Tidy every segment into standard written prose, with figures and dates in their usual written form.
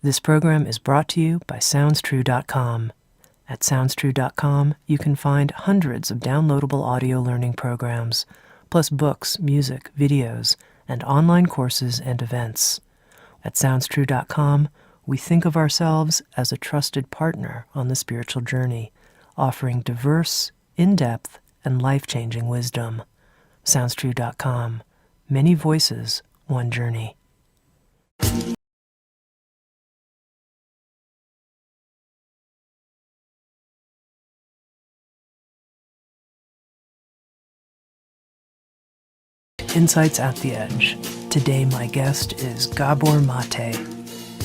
This program is brought to you by SoundsTrue.com. At SoundsTrue.com, you can find hundreds of downloadable audio learning programs, plus books, music, videos, and online courses and events. At SoundsTrue.com, we think of ourselves as a trusted partner on the spiritual journey, offering diverse, in-depth, and life-changing wisdom. SoundsTrue.com. Many voices, one journey. Insights at the Edge. Today my guest is Gabor Maté.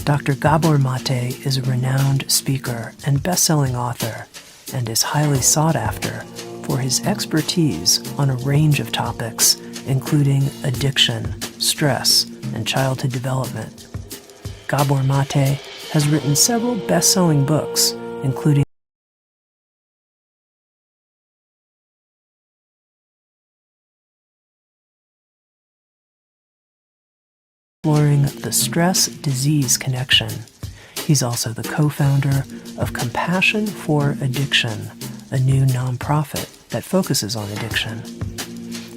Dr. Gabor Maté is a renowned speaker and best-selling author, and is highly sought after for his expertise on a range of topics, including addiction, stress, and childhood development. Gabor Maté has written several best-selling books, including exploring the stress-disease connection. He's also the co-founder of Compassion for Addiction, a new nonprofit that focuses on addiction.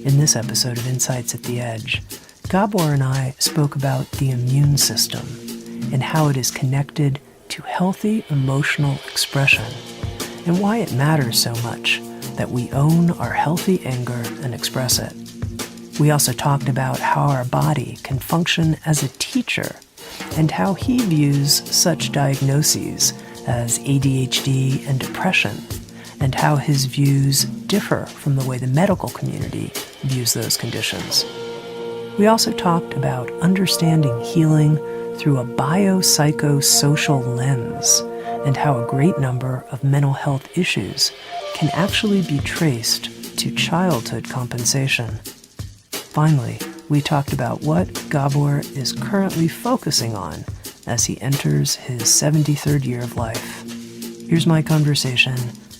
In this episode of Insights at the Edge, Gabor and I spoke about the immune system and how it is connected to healthy emotional expression, and why it matters so much that we own our healthy anger and express it. We also talked about how our body can function as a teacher, and how he views such diagnoses as ADHD and depression, and how his views differ from the way the medical community views those conditions. We also talked about understanding healing through a biopsychosocial lens, and how a great number of mental health issues can actually be traced to childhood compensation. Finally, we talked about what Gabor is currently focusing on as he enters his 73rd year of life. Here's my conversation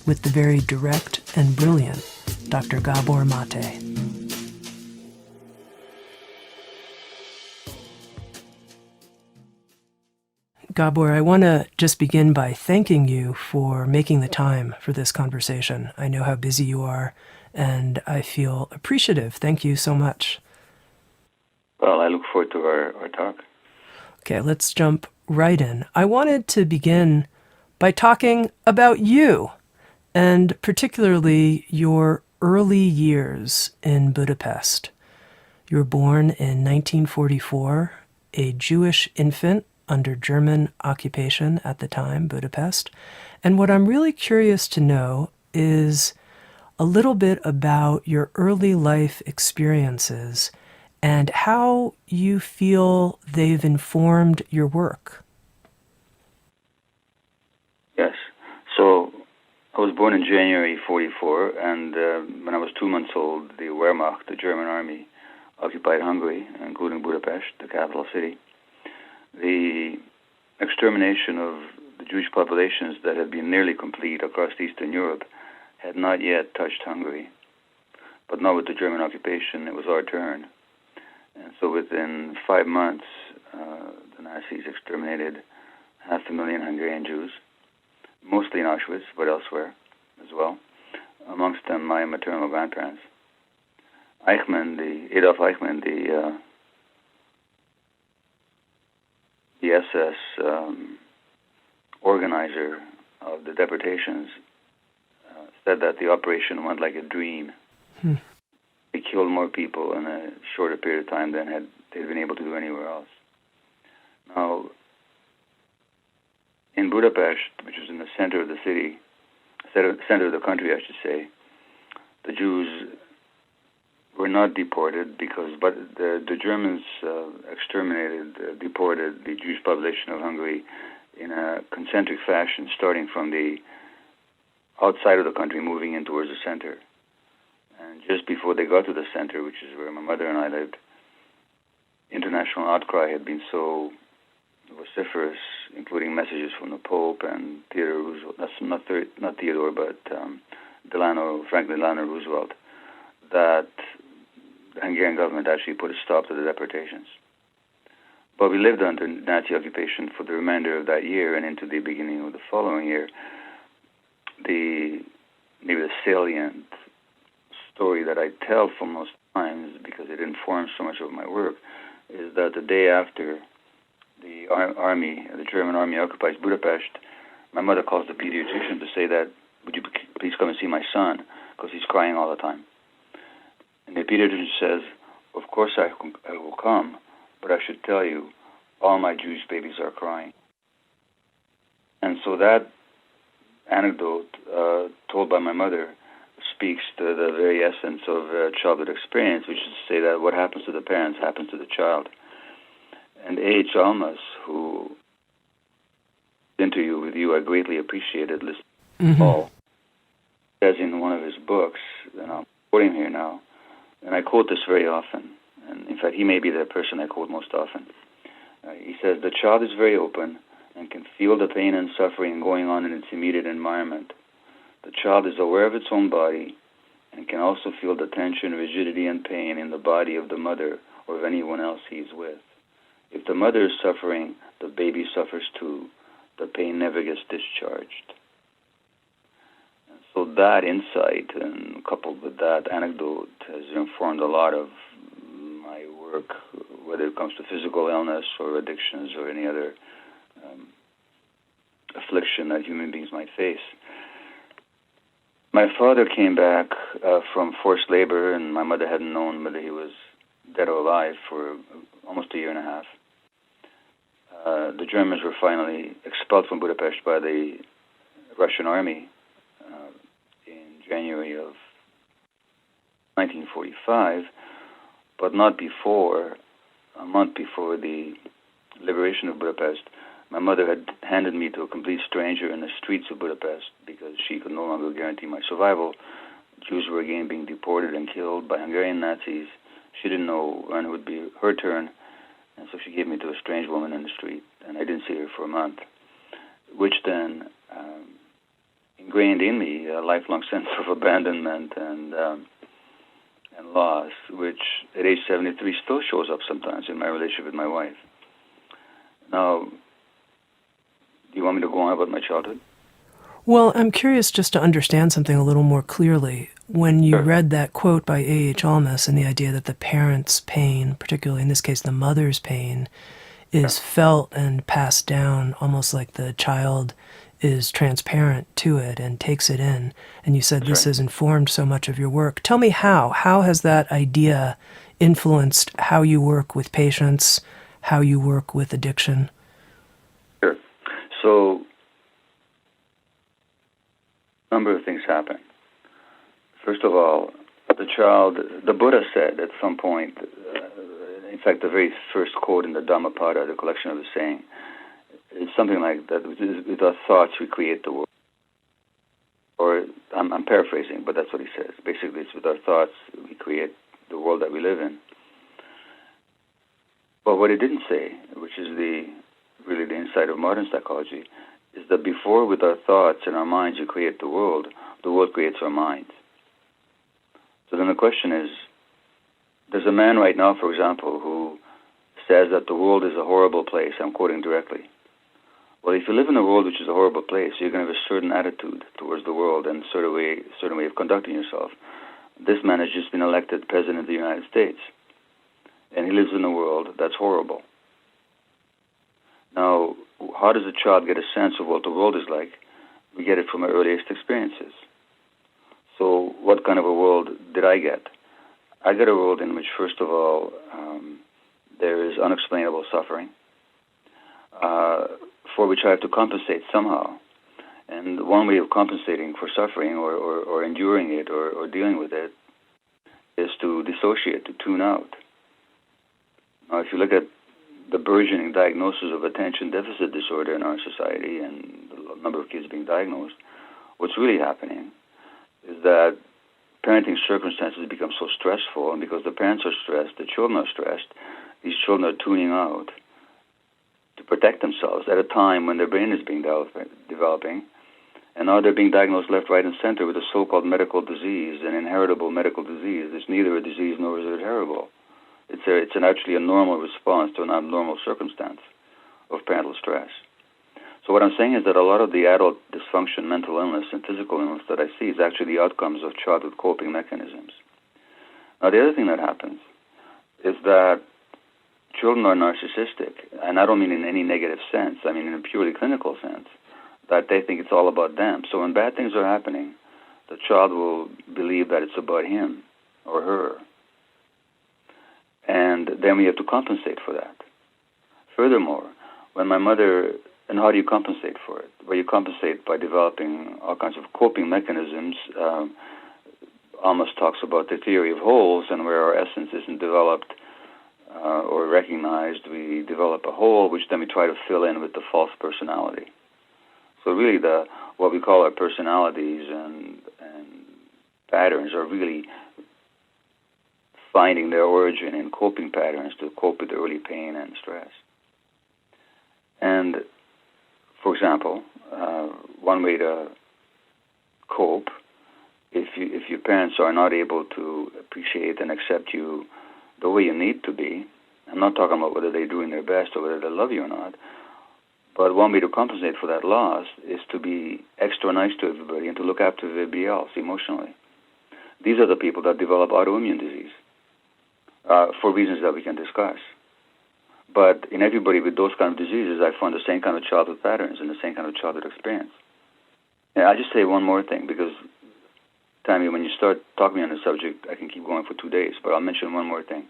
with the very direct and brilliant Dr. Gabor Maté. Gabor, I want to just begin by thanking you for making the time for this conversation. I know how busy you are, and I feel appreciative. Thank you so much. Well, I look forward to our talk. Okay, let's jump right in. I wanted to begin by talking about you, and particularly your early years in Budapest. You were born in 1944, a Jewish infant under German occupation at the time, Budapest. And what I'm really curious to know is a little bit about your early life experiences and how you feel they've informed your work. Yes. So I was born in January 44, and when I was 2 months old, the Wehrmacht, the German army, occupied Hungary, including Budapest, the capital city. The extermination of the Jewish populations that had been nearly complete across Eastern Europe had not yet touched Hungary. But now with the German occupation, it was our turn. And so within 5 months, the Nazis exterminated 500,000 Hungarian Jews, mostly in Auschwitz, but elsewhere as well, amongst them my maternal grandparents. Adolf Eichmann, the SS organizer of the deportations, said that the operation went like a dream. They killed more people in a shorter period of time than they'd been able to do anywhere else. Now, in Budapest, which is in the center of the city, center of the country, I should say, the Jews were not deported but the Germans deported the Jewish population of Hungary in a concentric fashion, starting from the outside of the country, moving in towards the center. And just before they got to the center, which is where my mother and I lived, international outcry had been so vociferous, including messages from the Pope and Theodore Roosevelt, not Theodore, but Franklin Delano Roosevelt, that the Hungarian government actually put a stop to the deportations. But we lived under Nazi occupation for the remainder of that year and into the beginning of the following year. Maybe the salient story that I tell for most times, because it informs so much of my work, is that the day after the German army occupies Budapest, my mother calls the pediatrician to say that, would you please come and see my son, because he's crying all the time. And the pediatrician says, of course I will come, but I should tell you, all my Jewish babies are crying. And so that anecdote told by my mother speaks to the very essence of childhood experience, which is to say that what happens to the parents happens to the child. And A.H. Almas, who interview with you I greatly appreciated listening to Paul, says in one of his books, and I'm quoting here now, and I quote this very often, and in fact he may be the person I quote most often. He says, the child is very open and can feel the pain and suffering going on in its immediate environment. The child is aware of its own body and can also feel the tension, rigidity, and pain in the body of the mother or of anyone else he is with. If the mother is suffering, the baby suffers too. The pain never gets discharged. And so that insight, and coupled with that anecdote, has informed a lot of my work, whether it comes to physical illness or addictions or any other affliction that human beings might face. My father came back from forced labor, and my mother hadn't known whether he was dead or alive for almost a year and a half. The Germans were finally expelled from Budapest by the Russian army in January of 1945, but not before, a month before the liberation of Budapest. My mother had handed me to a complete stranger in the streets of Budapest because she could no longer guarantee my survival. Jews were again being deported and killed by Hungarian Nazis. She didn't know when it would be her turn, and so she gave me to a strange woman in the street, and I didn't see her for a month, which then ingrained in me a lifelong sense of abandonment and loss, which at age 73 still shows up sometimes in my relationship with my wife. Now, do you want me to go on about my childhood? Well, I'm curious just to understand something a little more clearly. When you read that quote by A.H. Almas and the idea that the parent's pain, particularly in this case the mother's pain, is felt and passed down almost like the child is transparent to it and takes it in, and you said this has informed so much of your work. Tell me how. How has that idea influenced how you work with patients, how you work with addiction? Sure. So, a number of things happen. First of all, the Buddha said at some point, in fact, the very first quote in the Dhammapada, the collection of the saying, is something like that: with our thoughts we create the world. Or, I'm paraphrasing, but that's what he says. Basically, it's with our thoughts we create the world that we live in. But what he didn't say, which is really the insight of modern psychology, is that before with our thoughts and our minds we create the world creates our minds. So then the question is, there's a man right now, for example, who says that the world is a horrible place. I'm quoting directly. Well, if you live in a world which is a horrible place, you're going to have a certain attitude towards the world and a certain way of conducting yourself. This man has just been elected President of the United States, and he lives in a world that's horrible. Now, how does a child get a sense of what the world is like? We get it from our earliest experiences. So what kind of a world did I get? I get a world in which, first of all, there is unexplainable suffering, for which I have to compensate somehow. And one way of compensating for suffering or enduring it or dealing with it is to dissociate, to tune out. Now, if you look at the burgeoning diagnosis of attention deficit disorder in our society and the number of kids being diagnosed, what's really happening is that parenting circumstances become so stressful, and because the parents are stressed, the children are stressed, these children are tuning out to protect themselves at a time when their brain is being developing, and now they're being diagnosed left, right, and center with a so-called medical disease, an inheritable medical disease. It's neither a disease nor is it heritable. It's actually a normal response to an abnormal circumstance of parental stress. So what I'm saying is that a lot of the adult dysfunction, mental illness, and physical illness that I see is actually the outcomes of childhood coping mechanisms. Now, the other thing that happens is that children are narcissistic, and I don't mean in any negative sense. I mean in a purely clinical sense, that they think it's all about them. So when bad things are happening, the child will believe that it's about him or her. And then we have to compensate for that. Furthermore, when my mother, and how do you compensate for it? Well, you compensate by developing all kinds of coping mechanisms. Amos talks about the theory of wholes, and where our essence isn't developed or recognized, we develop a hole, which then we try to fill in with the false personality. So really, what we call our personalities and patterns are really finding their origin in coping patterns to cope with early pain and stress. And, for example, one way to cope, if your parents are not able to appreciate and accept you the way you need to be, I'm not talking about whether they're doing their best or whether they love you or not, but one way to compensate for that loss is to be extra nice to everybody and to look after everybody else emotionally. These are the people that develop autoimmune disease for reasons that we can discuss. But in everybody with those kind of diseases, I find the same kind of childhood patterns and the same kind of childhood experience. And I'll just say one more thing, because, Tammy, when you start talking on the subject, I can keep going for 2 days, but I'll mention one more thing.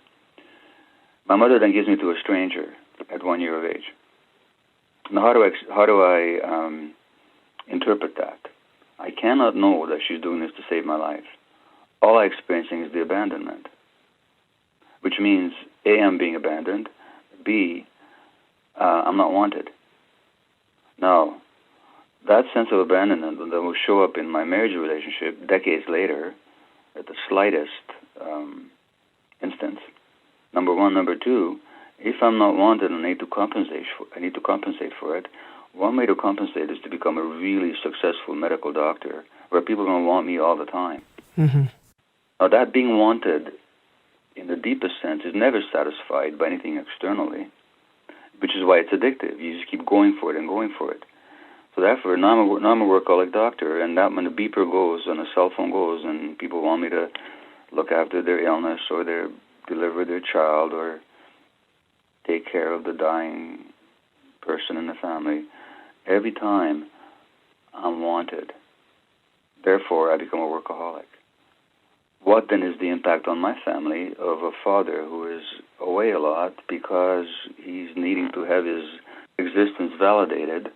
My mother then gives me to a stranger at 1 year of age. Now, how do I interpret that? I cannot know that she's doing this to save my life. All I'm experiencing is the abandonment, which means, A, I'm being abandoned, B, I'm not wanted. Now, that sense of abandonment that will show up in my marriage relationship decades later at the slightest instance. Number one. Number two, if I'm not wanted and I need to compensate for it, one way to compensate is to become a really successful medical doctor where people are going to want me all the time. Mm-hmm. Now, that being wanted in the deepest sense is never satisfied by anything externally, which is why it's addictive. You just keep going for it and going for it. So therefore, now I'm a workaholic doctor, and that when the beeper goes and the cell phone goes and people want me to look after their illness or deliver their child or take care of the dying person in the family, every time I'm wanted. Therefore, I become a workaholic. What then is the impact on my family of a father who is away a lot because he's needing to have his existence validated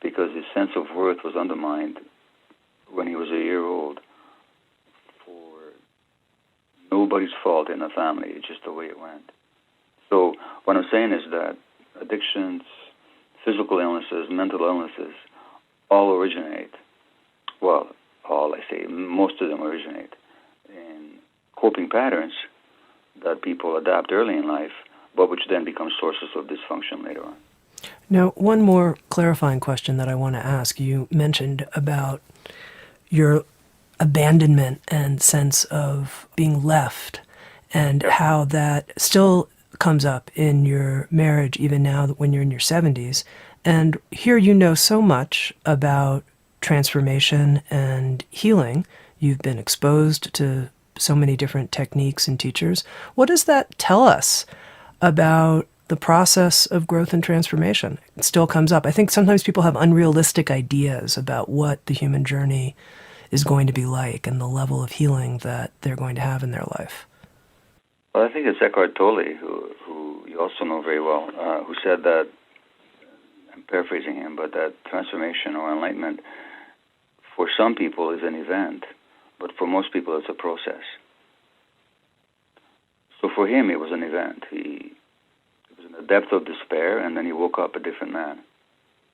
because his sense of worth was undermined when he was a year old for nobody's fault in the family. It's just the way it went. So what I'm saying is that addictions, physical illnesses, mental illnesses, all originate, most of them originate in coping patterns that people adapt early in life, but which then become sources of dysfunction later on. Now, one more clarifying question that I want to ask. You mentioned about your abandonment and sense of being left and how that still comes up in your marriage even now when you're in your 70s. And here you know so much about transformation and healing. You've been exposed to so many different techniques and teachers. What does that tell us about the process of growth and transformation? It still comes up. I think sometimes people have unrealistic ideas about what the human journey is going to be like and the level of healing that they're going to have in their life. Well, I think it's Eckhart Tolle, who you also know very well, who said that, I'm paraphrasing him, but that transformation or enlightenment for some people is an event, but for most people it's a process. So for him it was an event. He was in the depth of despair, and then he woke up a different man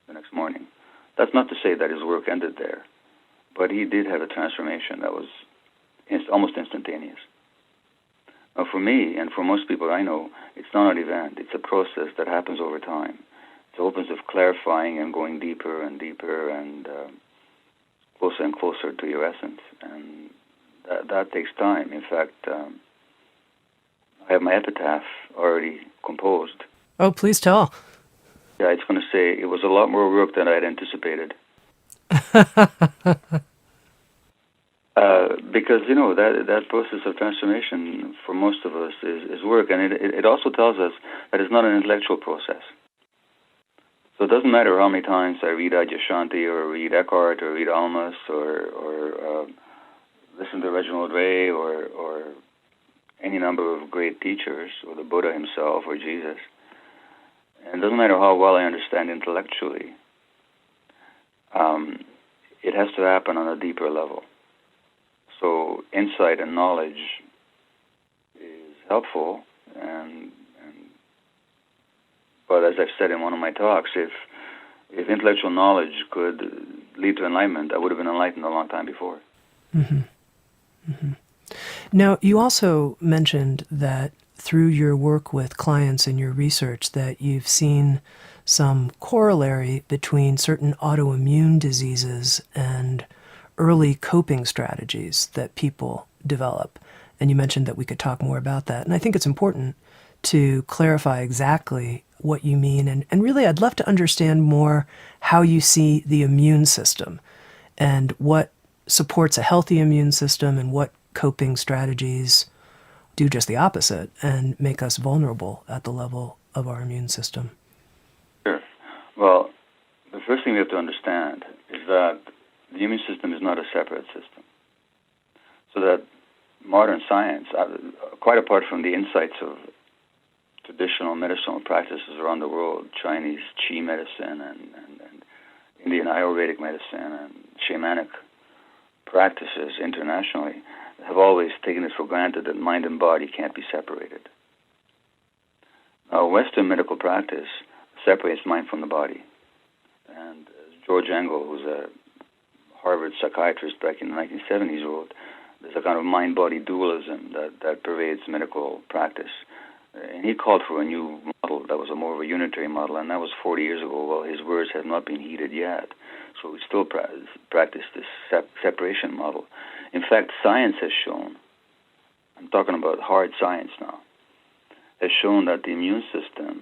the next morning. That's not to say that his work ended there, but he did have a transformation that was almost instantaneous. Now for me, and for most people I know, it's not an event. It's a process that happens over time. It's a process of clarifying and going deeper and deeper and closer and closer to your essence. And that takes time. In fact, I have my epitaph already composed. Oh, please tell. Yeah, it's going to say it was a lot more work than I had anticipated. Because, that process of transformation for most of us is work, and it also tells us that it's not an intellectual process. So it doesn't matter how many times I read Adyashanti or read Eckhart or read Almas or listen to Reginald Ray or any number of great teachers, or the Buddha himself or Jesus. And it doesn't matter how well I understand intellectually. It has to happen on a deeper level. So insight and knowledge is helpful, but as I've said in one of my talks, if intellectual knowledge could lead to enlightenment, I would have been enlightened a long time before. Mm-hmm. Mm-hmm. Now, you also mentioned that through your work with clients and your research that you've seen some corollary between certain autoimmune diseases and early coping strategies that people develop. And you mentioned that we could talk more about that. And I think it's important to clarify exactly what you mean. And really, I'd love to understand more how you see the immune system and what supports a healthy immune system and what coping strategies do just the opposite and make us vulnerable at the level of our immune system. Sure. Well, the first thing we have to understand is that the immune system is not a separate system. So that modern science, quite apart from the insights of traditional medicinal practices around the world, Chinese Qi medicine and Indian Ayurvedic medicine and shamanic practices internationally, have always taken it for granted that mind and body can't be separated. Now, Western medical practice separates mind from the body. And as George Engel, who's a Harvard psychiatrist back in the 1970s, wrote, there's a kind of mind-body dualism that pervades medical practice. And he called for a new model that was more of a unitary model, and that was 40 years ago. Well, his words have not been heeded yet. So we still practice this separation model. In fact, science has shown, I'm talking about hard science now, has shown that the immune system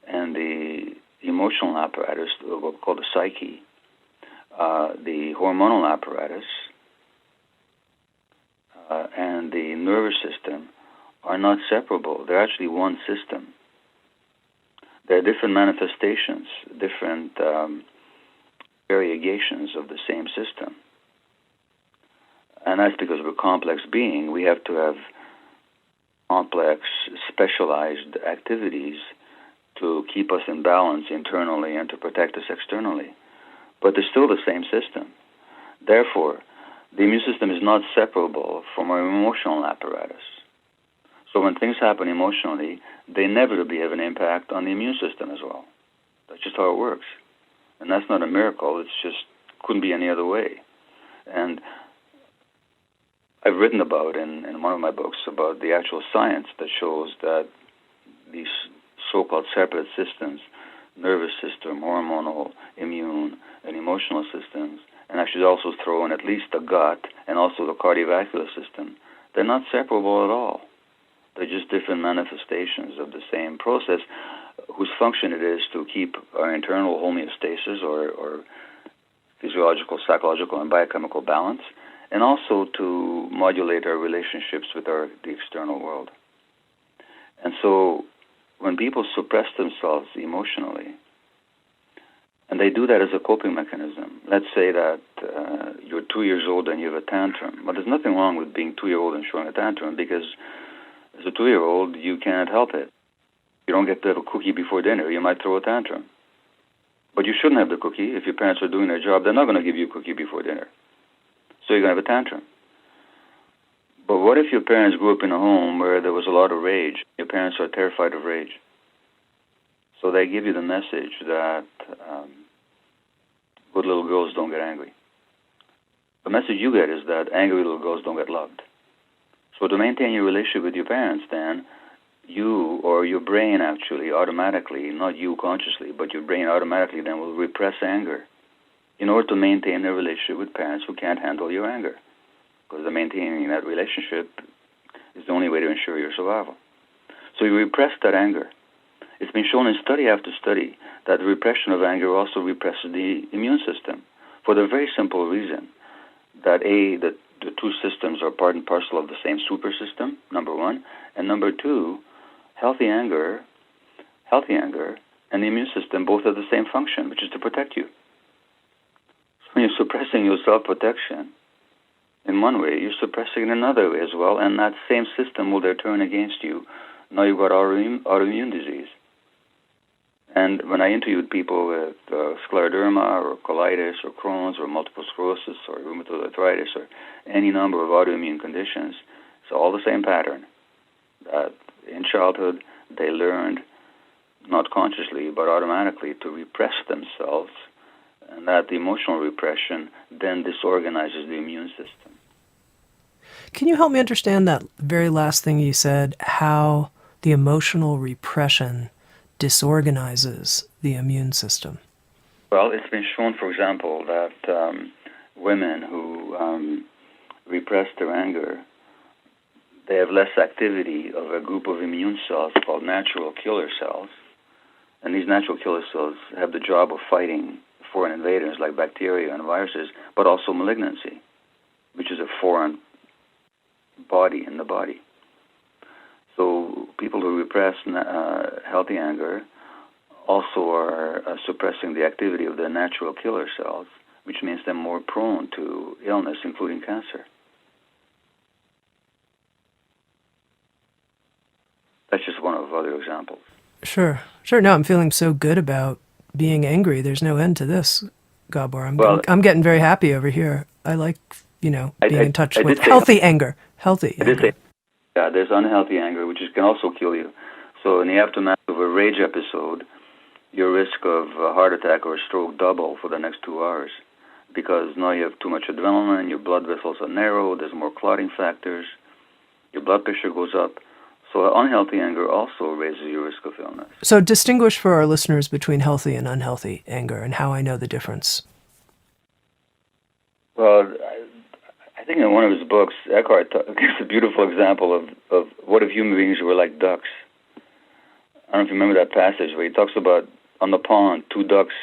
and the emotional apparatus, what we call the psyche, the hormonal apparatus, and the nervous system are not separable. They're actually one system. They're different manifestations, different variegations of the same system. And that's because we're a complex being. We have to have complex, specialized activities to keep us in balance internally and to protect us externally. But they're still the same system. Therefore, the immune system is not separable from our emotional apparatus. So when things happen emotionally, they inevitably have an impact on the immune system as well. That's just how it works. And that's not a miracle. It's just couldn't be any other way. And I've written about in one of my books about the actual science that shows that these so-called separate systems, nervous system, hormonal, immune, and emotional systems, and I should also throw in at least the gut and also the cardiovascular system, they're not separable at all. They're just different manifestations of the same process whose function it is to keep our internal homeostasis or physiological, psychological, and biochemical balance, and also to modulate our relationships with the external world. And so when people suppress themselves emotionally, and they do that as a coping mechanism, let's say that you're 2 years old and you have a tantrum. Well, there's nothing wrong with being 2 years old and showing a tantrum, because as a 2-year-old, you can't help it. You don't get to have a cookie before dinner, you might throw a tantrum. But you shouldn't have the cookie. If your parents are doing their job, they're not going to give you a cookie before dinner. So you're going to have a tantrum. But what if your parents grew up in a home where there was a lot of rage? Your parents are terrified of rage. So they give you the message that good little girls don't get angry. The message you get is that angry little girls don't get loved. So to maintain your relationship with your parents, then, you or your brain actually automatically, not you consciously, but your brain automatically then will repress anger in order to maintain a relationship with parents who can't handle your anger. Because maintaining that relationship is the only way to ensure your survival. So you repress that anger. It's been shown in study after study that the repression of anger also represses the immune system for the very simple reason that the two systems are part and parcel of the same super system, number one, and number two, healthy anger and the immune system both have the same function, which is to protect you. So when you're suppressing your self-protection in one way, you're suppressing in another way as well, and that same system will then turn against you. Now you've got autoimmune disease. And when I interviewed people with scleroderma or colitis or Crohn's or multiple sclerosis or rheumatoid arthritis or any number of autoimmune conditions, it's all the same pattern. That in childhood, they learned, not consciously, but automatically, to repress themselves, and that the emotional repression then disorganizes the immune system. Can you help me understand that very last thing you said, how the emotional repression disorganizes the immune system? Well, it's been shown, for example, that women who repress their anger, they have less activity of a group of immune cells called natural killer cells. And these natural killer cells have the job of fighting foreign invaders like bacteria and viruses, but also malignancy, which is a foreign body in the body. So people who repress healthy anger also are suppressing the activity of the natural killer cells, which means they're more prone to illness, including cancer. That's just one of other examples. Sure. No, I'm feeling so good about being angry. There's no end to this, Gabor. I'm getting very happy over here. I like, being in touch with healthy anger. Healthy anger. Yeah, there's unhealthy anger, which can also kill you. So in the aftermath of a rage episode, your risk of a heart attack or a stroke double for the next 2 hours, because now you have too much adrenaline, your blood vessels are narrow, there's more clotting factors, your blood pressure goes up. So unhealthy anger also raises your risk of illness. So distinguish for our listeners between healthy and unhealthy anger and how I know the difference. Well, I think in one of his books, Eckhart gives a beautiful example of what if human beings were like ducks. I don't know if you remember that passage where he talks about on the pond, two ducks,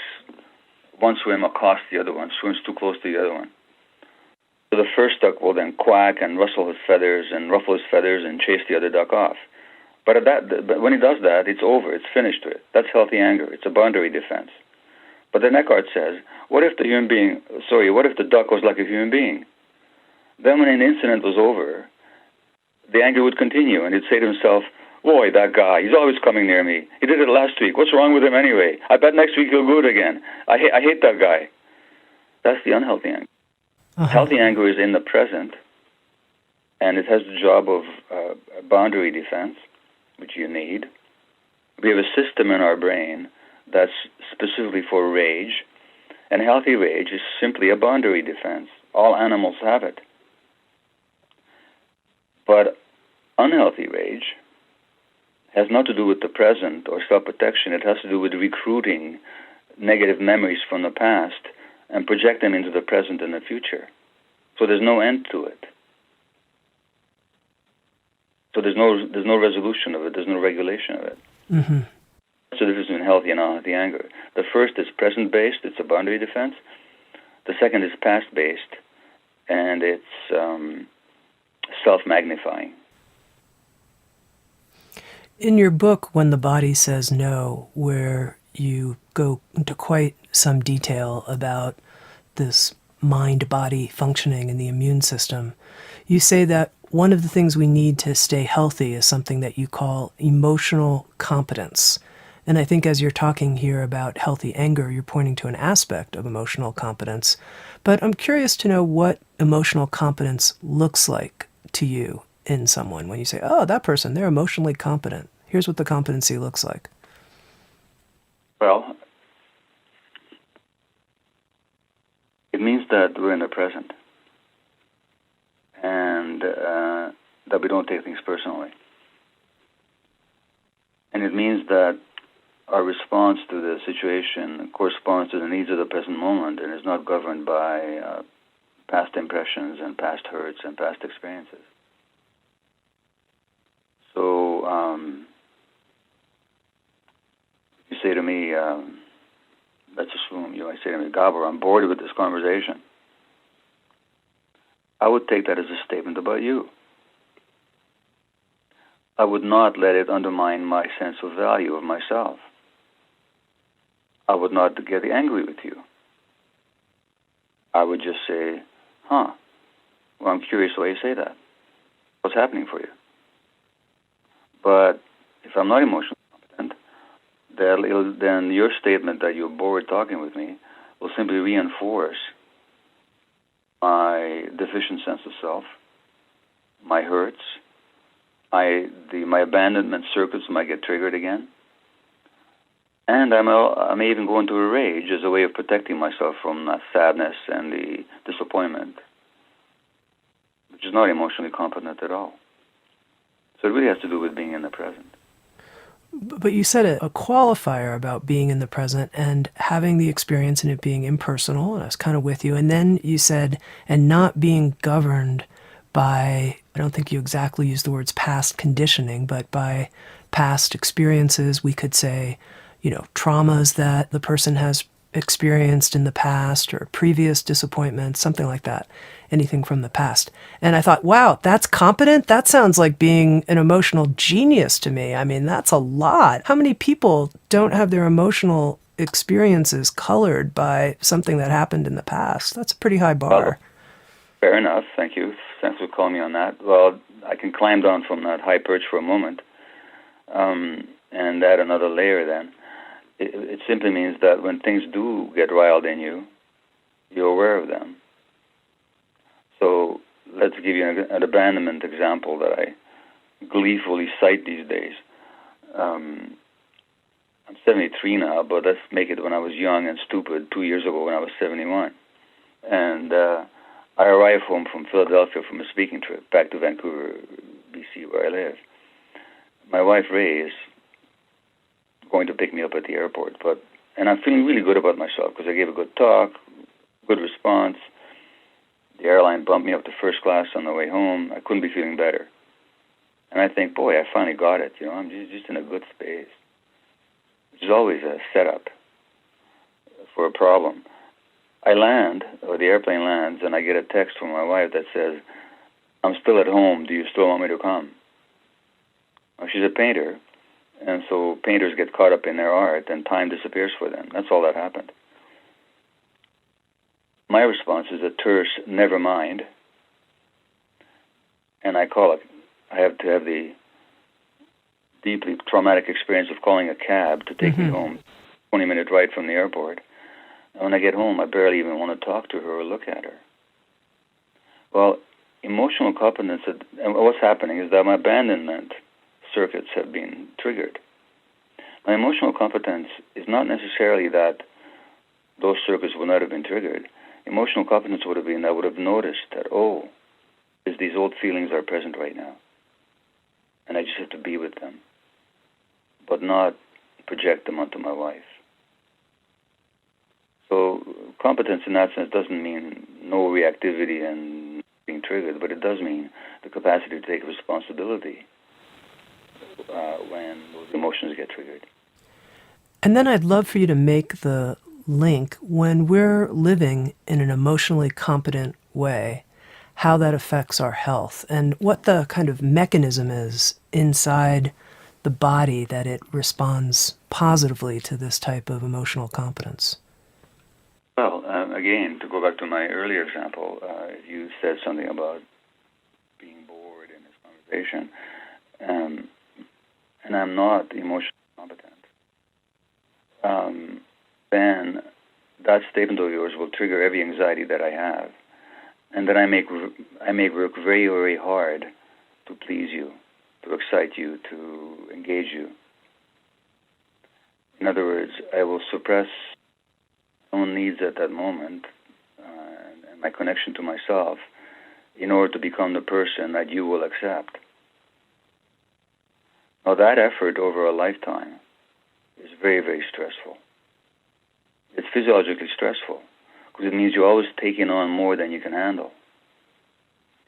one swim accosts the other one, swims too close to the other one. So the first duck will then quack and ruffle his feathers and chase the other duck off. But when he does that, it's over. It's finished with it. That's healthy anger. It's a boundary defense. But then Eckhart says, what if the duck was like a human being? Then when an incident was over, the anger would continue, and he'd say to himself, boy, that guy, he's always coming near me. He did it last week. What's wrong with him anyway? I bet next week he'll do it again. I hate that guy. That's the unhealthy anger. Uh-huh. Healthy anger is in the present, and it has the job of boundary defense, which you need. We have a system in our brain that's specifically for rage, and healthy rage is simply a boundary defense. All animals have it. But unhealthy rage has not to do with the present or self-protection. It has to do with recruiting negative memories from the past and project them into the present and the future. So there's no end to it. So there's no resolution of it. There's no regulation of it. Mm-hmm. That's the difference between healthy and unhealthy anger. The first is present-based. It's a boundary defense. The second is past-based, and it's self-magnifying. In your book, When the Body Says No, where you go into quite some detail about this mind-body functioning in the immune system, you say that one of the things we need to stay healthy is something that you call emotional competence. And I think as you're talking here about healthy anger, you're pointing to an aspect of emotional competence. But I'm curious to know what emotional competence looks like to you in someone when you say, oh, that person, they're emotionally competent. Here's what the competency looks like. Well, it means that we're in the present and that we don't take things personally. And it means that our response to the situation corresponds to the needs of the present moment and is not governed by past impressions and past hurts and past experiences. So say to me, let's assume you might say to me, Gabor, I'm bored with this conversation. I would take that as a statement about you. I would not let it undermine my sense of value of myself. I would not get angry with you. I would just say, well, I'm curious why you say that. What's happening for you? But if I'm not emotionally competent, then your statement that you're bored talking with me will simply reinforce my deficient sense of self, my hurts, my abandonment circuits might get triggered again, and I may even go into a rage as a way of protecting myself from that sadness and the disappointment, which is not emotionally competent at all. So it really has to do with being in the present. But you said a qualifier about being in the present and having the experience and it being impersonal, and I was kind of with you. And then you said, and not being governed by, I don't think you exactly used the words past conditioning, but by past experiences. We could say, traumas that the person has experienced in the past or previous disappointments, something like that, anything from the past. And I thought, wow, that's competent? That sounds like being an emotional genius to me. I mean, that's a lot. How many people don't have their emotional experiences colored by something that happened in the past? That's a pretty high bar. Well, fair enough. Thank you. Thanks for calling me on that. Well, I can climb down from that high perch for a moment and add another layer then. It simply means that when things do get riled in you, you're aware of them. So let's give you an abandonment example that I gleefully cite these days. I'm 73 now, but let's make it when I was young and stupid 2 years ago when I was 71. And I arrived home from Philadelphia from a speaking trip back to Vancouver, BC, where I live. My wife, Ray, is going to pick me up at the airport, and I'm feeling really good about myself because I gave a good talk, good response. The airline bumped me up to first class on the way home. I couldn't be feeling better. And I think, boy, I finally got it. I'm just in a good space, which is always a setup for a problem. I land, or the airplane lands, and I get a text from my wife that says, I'm still at home. Do you still want me to come? Well, she's a painter, and so painters get caught up in their art, and time disappears for them. That's all that happened. My response is a terse, never mind, and I call it. I have to have the deeply traumatic experience of calling a cab to take me home, 20-minute ride from the airport. And when I get home, I barely even want to talk to her or look at her. Well, emotional competence, and what's happening is that my abandonment circuits have been triggered. My emotional competence is not necessarily that those circuits would not have been triggered. Emotional competence would have been that I would have noticed that, these old feelings are present right now. And I just have to be with them, but not project them onto my wife. So competence in that sense doesn't mean no reactivity and being triggered, but it does mean the capacity to take responsibility when those emotions get triggered. And then I'd love for you to make the link when we're living in an emotionally competent way, how that affects our health and what the kind of mechanism is inside the body that it responds positively to this type of emotional competence. Well, again, to go back to my earlier example, you said something about being bored in this conversation, and I'm not emotionally competent. Then that statement of yours will trigger every anxiety that I have, and then I make work very, very hard to please you, to excite you, to engage you. In other words, I will suppress my own needs at that moment and my connection to myself in order to become the person that you will accept. Now that effort over a lifetime is very, very stressful. It's physiologically stressful because it means you're always taking on more than you can handle.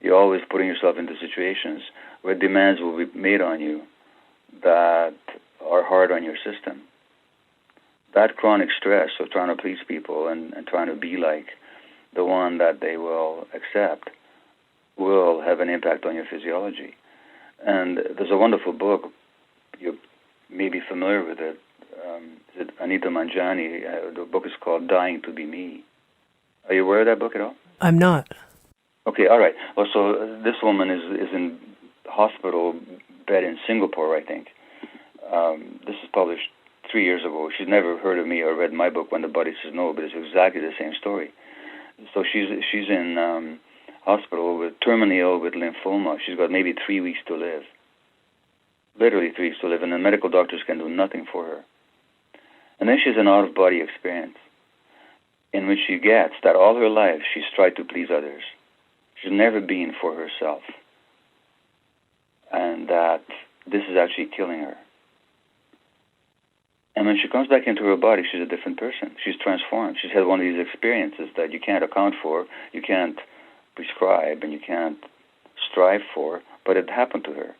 You're always putting yourself into situations where demands will be made on you that are hard on your system. that chronic stress of trying to please people and trying to be like the one that they will accept will have an impact on your physiology. And there's a wonderful book, you may be familiar with it, Anita Manjani. The book is called Dying to Be Me. Are you aware of that book at all? I'm not. Okay, all right. Well, so this woman is in hospital bed in Singapore, I think. This is published 3 years ago. She's never heard of me or read my book, When the Body Says No, but it's exactly the same story. So she's in hospital terminally ill with lymphoma. She's got maybe 3 weeks to live. Literally 3 weeks to live, and the medical doctors can do nothing for her. And then she's an out-of-body experience in which she gets that all her life she's tried to please others. She's never been for herself. And that this is actually killing her. And when she comes back into her body, she's a different person. She's transformed. She's had one of these experiences that you can't account for, you can't prescribe, and you can't strive for, but it happened to her.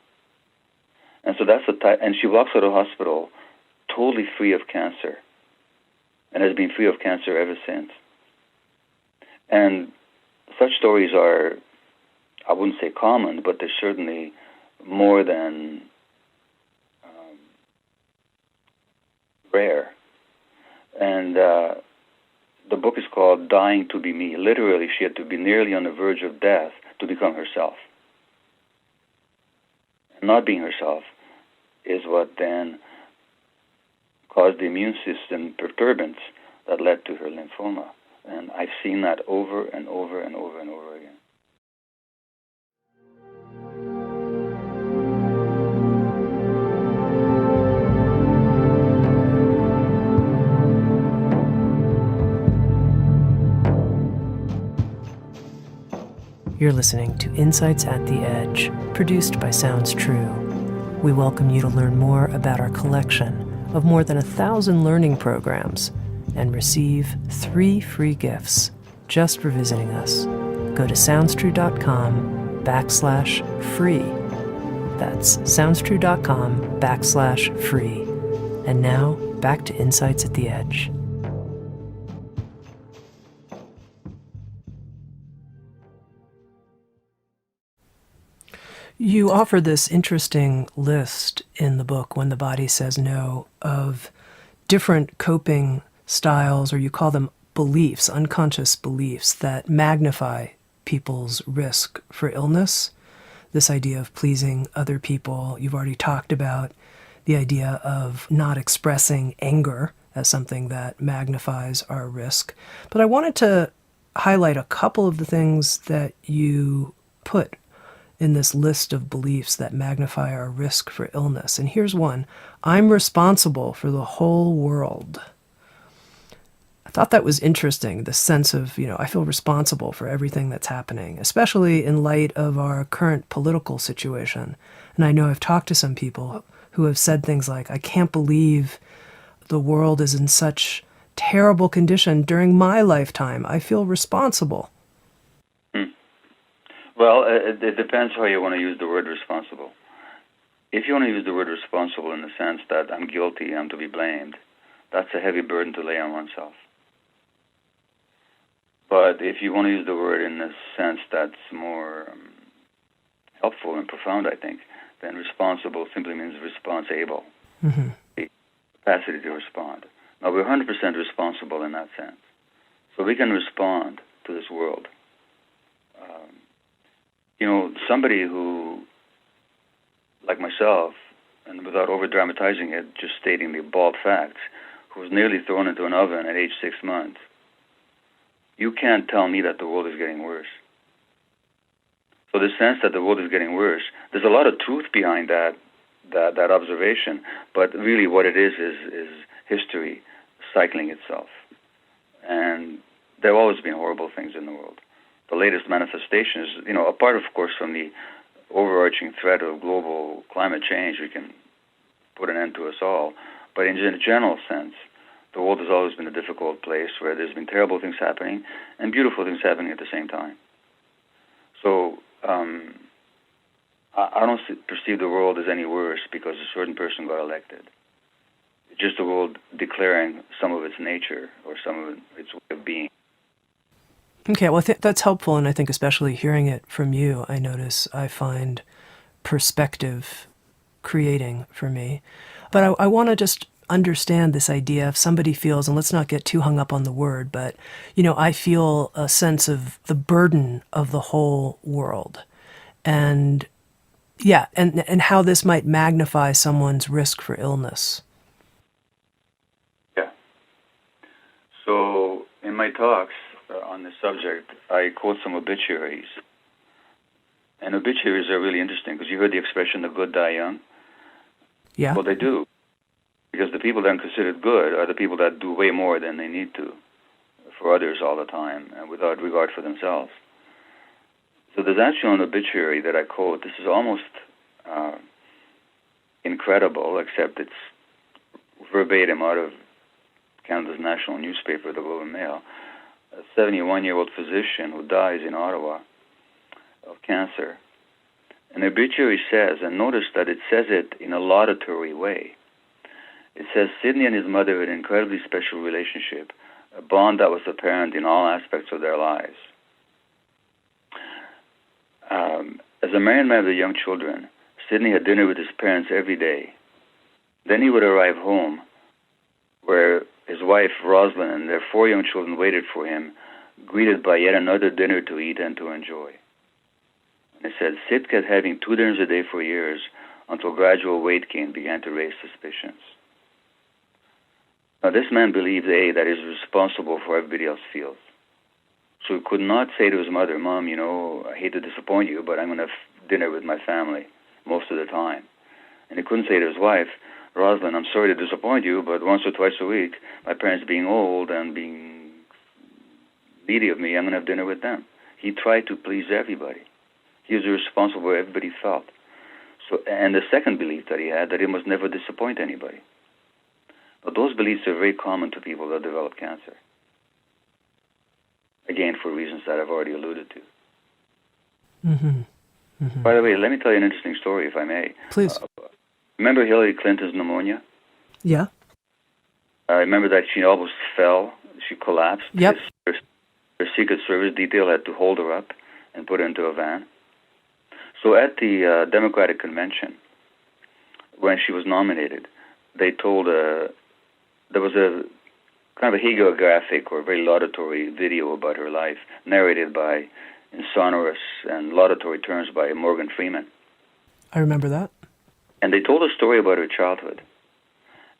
And so that's the type, and she walks out of hospital totally free of cancer, and has been free of cancer ever since. And such stories are, I wouldn't say common, but they're certainly more than rare. And the book is called Dying to Be Me. Literally, she had to be nearly on the verge of death to become herself. And not being herself is what then caused the immune system perturbance that led to her lymphoma. And I've seen that over and over and over and over again. You're listening to Insights at the Edge, produced by Sounds True. We welcome you to learn more about our collection of more than 1,000 learning programs and receive 3 free gifts just for visiting us. Go to SoundsTrue.com/free. That's SoundsTrue.com/free. And now, back to Insights at the Edge. You offer this interesting list in the book, When the Body Says No, of different coping styles, or you call them beliefs, unconscious beliefs, that magnify people's risk for illness. This idea of pleasing other people. You've already talked about the idea of not expressing anger as something that magnifies our risk. But I wanted to highlight a couple of the things that you put in this list of beliefs that magnify our risk for illness. And here's one: I'm responsible for the whole world. I thought that was interesting, the sense of, I feel responsible for everything that's happening, especially in light of our current political situation. And I know I've talked to some people who have said things like, I can't believe the world is in such terrible condition during my lifetime. I feel responsible. Well, it depends how you want to use the word responsible. If you want to use the word responsible in the sense that I'm guilty, I'm to be blamed, that's a heavy burden to lay on oneself. But if you want to use the word in a sense that's more helpful and profound, I think, then responsible simply means response-able, the capacity to respond. Now, we're 100% responsible in that sense. So we can respond to this world. Somebody who, like myself, and without over-dramatizing it, just stating the bald facts, who was nearly thrown into an oven at age 6 months, you can't tell me that the world is getting worse. So the sense that the world is getting worse, there's a lot of truth behind that observation, but really what it is history cycling itself. And there have always been horrible things in the world. The latest manifestation is, apart, of course, from the overarching threat of global climate change, we can put an end to us all. But in a general sense, the world has always been a difficult place where there's been terrible things happening and beautiful things happening at the same time. So I don't perceive the world as any worse because a certain person got elected. just the world declaring some of its nature or some of its way of being. Okay, well, that's helpful, and I think especially hearing it from you, I find perspective creating for me. But I want to just understand this idea if somebody feels, and let's not get too hung up on the word, but, I feel a sense of the burden of the whole world. And yeah, and how this might magnify someone's risk for illness. Yeah. So in my talks on this subject, I quote some obituaries. And obituaries are really interesting because you heard the expression, the good die young. Yeah. Well, they do. Because the people that are considered good are the people that do way more than they need to for others all the time and without regard for themselves. So there's actually an obituary that I quote. This is almost incredible, except it's verbatim out of Canada's national newspaper, the Globe and Mail. A 71-year-old physician who dies in Ottawa of cancer. An obituary says, and notice that it says it in a laudatory way. It says, Sidney and his mother had an incredibly special relationship, a bond that was apparent in all aspects of their lives. As a married man with young children, Sidney had dinner with his parents every day. Then he would arrive home, where his wife, Rosalind, and their 4 young children waited for him, greeted by yet another dinner to eat and to enjoy. And it said, Sid kept having 2 dinners a day for years until gradual weight gain began to raise suspicions. Now, this man believed, that he's responsible for everybody else feels. So he could not say to his mother, Mom, I hate to disappoint you, but I'm going to have dinner with my family most of the time. And he couldn't say to his wife, Rosalind, I'm sorry to disappoint you, but once or twice a week, my parents being old and being needy of me, I'm going to have dinner with them. He tried to please everybody. He was responsible for what everybody felt. So, and the second belief that he had, that he must never disappoint anybody. But those beliefs are very common to people that develop cancer. Again, for reasons that I've already alluded to. Mm-hmm. Mm-hmm. By the way, let me tell you an interesting story, if I may. Please. Remember Hillary Clinton's pneumonia? Yeah. I remember that she almost fell. She collapsed. Yep. Her Secret Service detail had to hold her up and put her into a van. So at the Democratic Convention, when she was nominated, they told there was a kind of a hagiographic or very laudatory video about her life, narrated by, in sonorous and laudatory terms, by Morgan Freeman. I remember that. And they told a story about her childhood.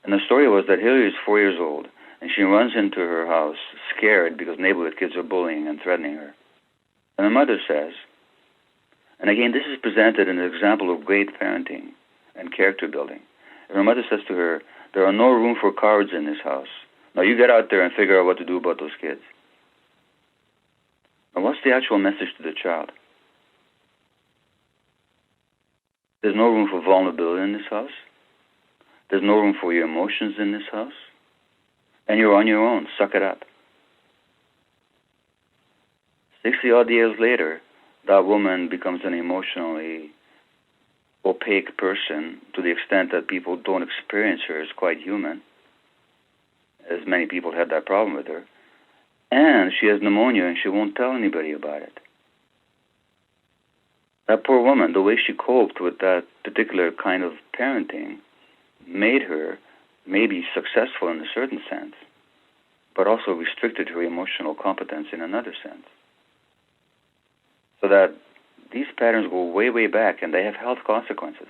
And the story was that Hillary is 4 years old, and she runs into her house scared because neighborhood kids are bullying and threatening her. And her mother says, and again, this is presented as an example of great parenting and character building. And her mother says to her, there are no room for cowards in this house. Now you get out there and figure out what to do about those kids. And what's the actual message to the child? There's no room for vulnerability in this house. There's no room for your emotions in this house. And you're on your own. Suck it up. 60-odd years later, that woman becomes an emotionally opaque person to the extent that people don't experience her as quite human, as many people had that problem with her. And she has pneumonia and she won't tell anybody about it. That poor woman, the way she coped with that particular kind of parenting made her maybe successful in a certain sense, but also restricted her emotional competence in another sense. So that these patterns go way, way back, and they have health consequences.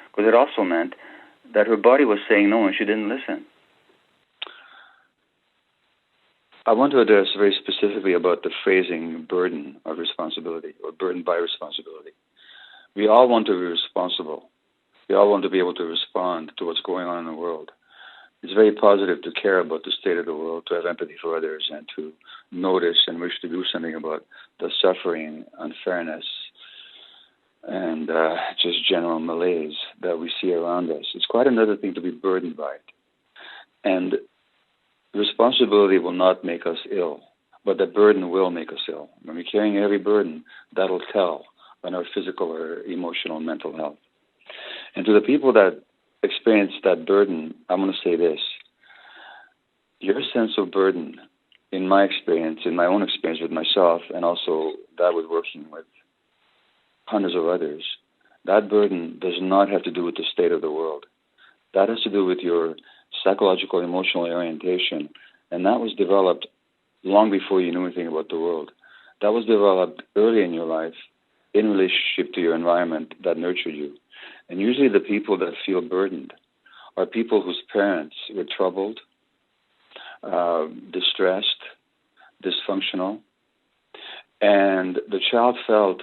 Because it also meant that her body was saying no and she didn't listen. I want to address very specifically about the phrasing burden of responsibility, or burden by responsibility. We all want to be responsible. We all want to be able to respond to what's going on in the world. It's very positive to care about the state of the world, to have empathy for others, and to notice and wish to do something about the suffering, unfairness, and just general malaise that we see around us. It's quite another thing to be burdened by it. And responsibility will not make us ill, but the burden will make us ill. When we're carrying a heavy burden, that'll tell on our physical or emotional, mental health. And to the people that experienced that burden, I'm going to say this. Your sense of burden, in my experience, in my own experience with myself, and also that with working with hundreds of others, that burden does not have to do with the state of the world. That has to do with your psychological, emotional orientation, and that was developed long before you knew anything about the world. That was developed early in your life in relationship to your environment that nurtured you. And usually the people that feel burdened are people whose parents were troubled, distressed, dysfunctional, and the child felt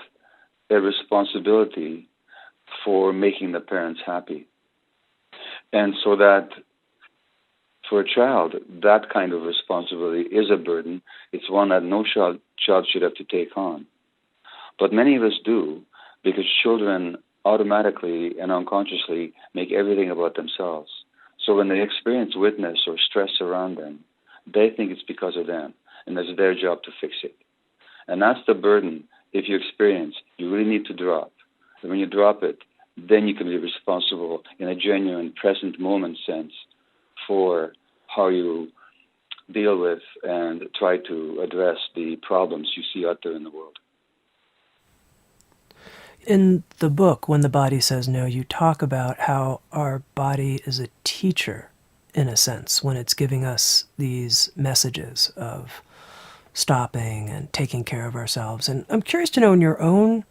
a responsibility for making the parents happy. And so that for a child, that kind of responsibility is a burden. It's one that no child should have to take on. But many of us do, because children automatically and unconsciously make everything about themselves. So when they experience witness or stress around them, they think it's because of them, and it's their job to fix it. And that's the burden, if you experience, you really need to drop. And when you drop it, then you can be responsible in a genuine present moment sense for how you deal with and try to address the problems you see out there in the world. In the book, When the Body Says No, you talk about how our body is a teacher, in a sense, when it's giving us these messages of stopping and taking care of ourselves. And I'm curious to know, in your own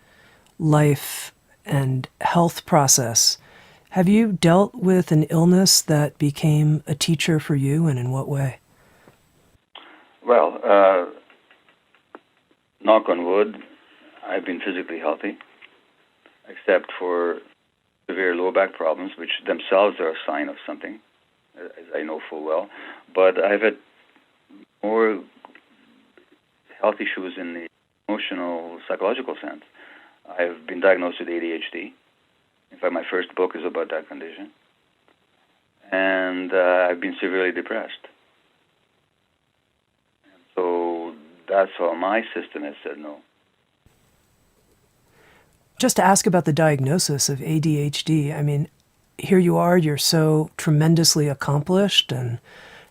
life and health process, have you dealt with an illness that became a teacher for you, and in what way? Well, knock on wood, I've been physically healthy, except for severe low back problems, which themselves are a sign of something, as I know full well. But I've had more health issues in the emotional, psychological sense. I've been diagnosed with ADHD. In fact, my first book is about that condition. And I've been severely depressed. And so that's how my system has said no. Just to ask about the diagnosis of ADHD, I mean, here you are, you're so tremendously accomplished and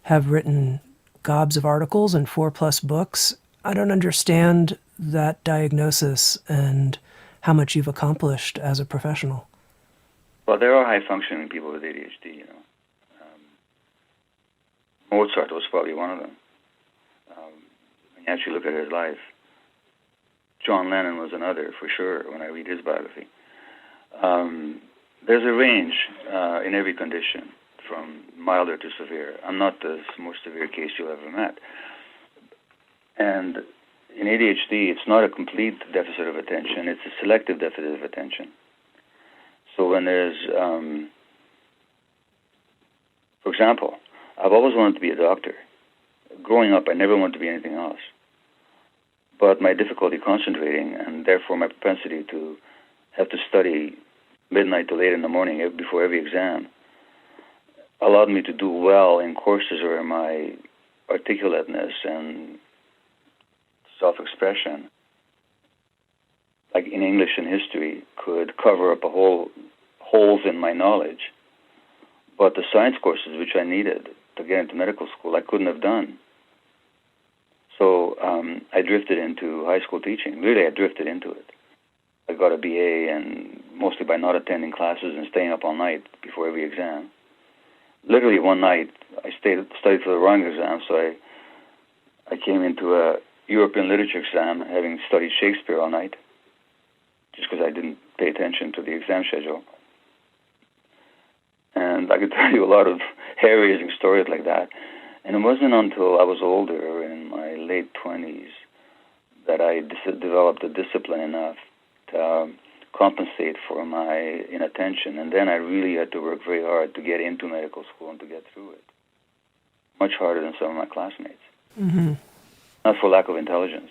have written gobs of articles and 4+ books. I don't understand that diagnosis and how much you've accomplished as a professional. Well, there are high-functioning people with ADHD, you know. Mozart was probably one of them. When you actually look at his life, John Lennon was another, for sure, when I read his biography. There's a range in every condition, from milder to severe. I'm not the most severe case you'll ever met. And in ADHD, it's not a complete deficit of attention, it's a selective deficit of attention. So when there's, for example, I've always wanted to be a doctor. Growing up, I never wanted to be anything else. But my difficulty concentrating, and therefore my propensity to have to study midnight to late in the morning before every exam, allowed me to do well in courses where my articulateness and self-expression, like in English and history, could cover up holes in my knowledge. But the science courses which I needed to get into medical school, I couldn't have done. So I drifted into high school teaching. Really, I drifted into it. I got a BA, and mostly by not attending classes and staying up all night before every exam. Literally one night, I studied for the wrong exam, so I came into a European literature exam having studied Shakespeare all night, just because I didn't pay attention to the exam schedule. And I could tell you a lot of hair-raising stories like that. And it wasn't until I was older, in my late 20s, that I developed a discipline enough to compensate for my inattention. And then I really had to work very hard to get into medical school and to get through it. Much harder than some of my classmates. Mm-hmm. Not for lack of intelligence,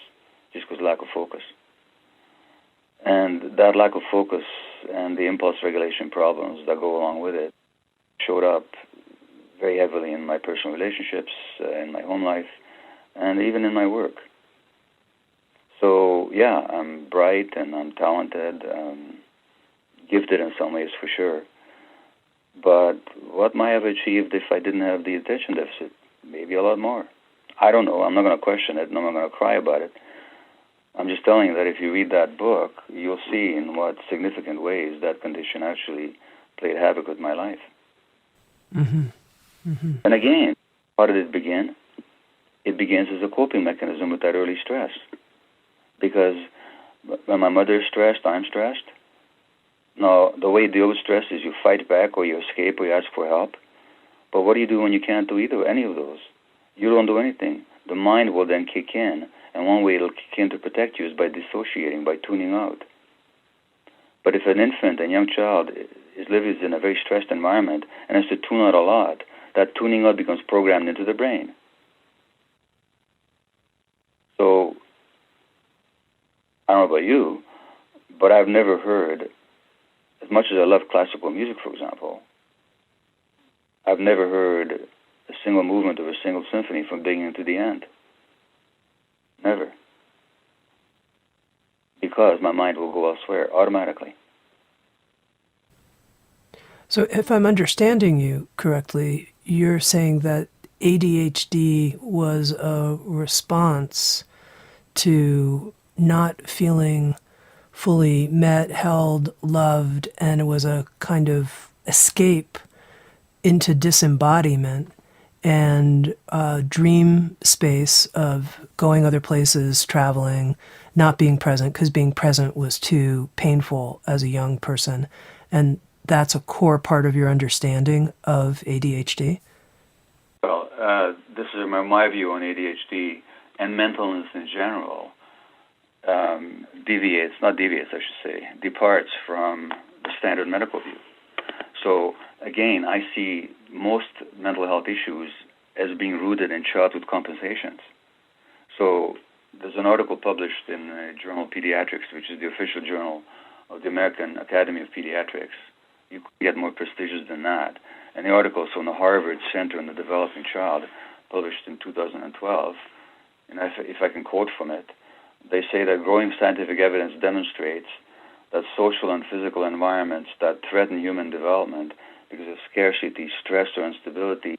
just because lack of focus. And that lack of focus and the impulse regulation problems that go along with it showed up very heavily in my personal relationships, in my home life, and even in my work. So, yeah, I'm bright and I'm talented, gifted in some ways for sure. But what might I have achieved if I didn't have the attention deficit? Maybe a lot more. I don't know. I'm not going to question it, and I'm not going to cry about it. I'm just telling you that if you read that book, you'll see in what significant ways that condition actually played havoc with my life. Mm-hmm. Mm-hmm. And again, how did it begin? It begins as a coping mechanism with that early stress. Because when my mother is stressed, I'm stressed. Now, the way you deal with stress is you fight back or you escape or you ask for help. But what do you do when you can't do any of those? You don't do anything. The mind will then kick in, and one way it'll kick in to protect you is by dissociating, by tuning out. But if an infant and young child lives in a very stressed environment and has to tune out a lot, that tuning out becomes programmed into the brain. So, I don't know about you, but I've never heard, as much as I love classical music, for example, I've never heard a single movement of a single symphony from beginning to the end. Never. Because my mind will go elsewhere automatically. So if I'm understanding you correctly, you're saying that ADHD was a response to not feeling fully met, held, loved, and it was a kind of escape into disembodiment and a dream space of going other places, traveling, not being present, because being present was too painful as a young person. And that's a core part of your understanding of ADHD? Well, this is my view on ADHD and mental illness in general. Departs from the standard medical view. So, again, I see most mental health issues as being rooted in childhood compensations. So, there's an article published in the journal Pediatrics, which is the official journal of the American Academy of Pediatrics. You could get more prestigious than that. And the article is from the Harvard Center on the Developing Child, published in 2012. And if I can quote from it, they say that growing scientific evidence demonstrates that social and physical environments that threaten human development because of scarcity, stress, or instability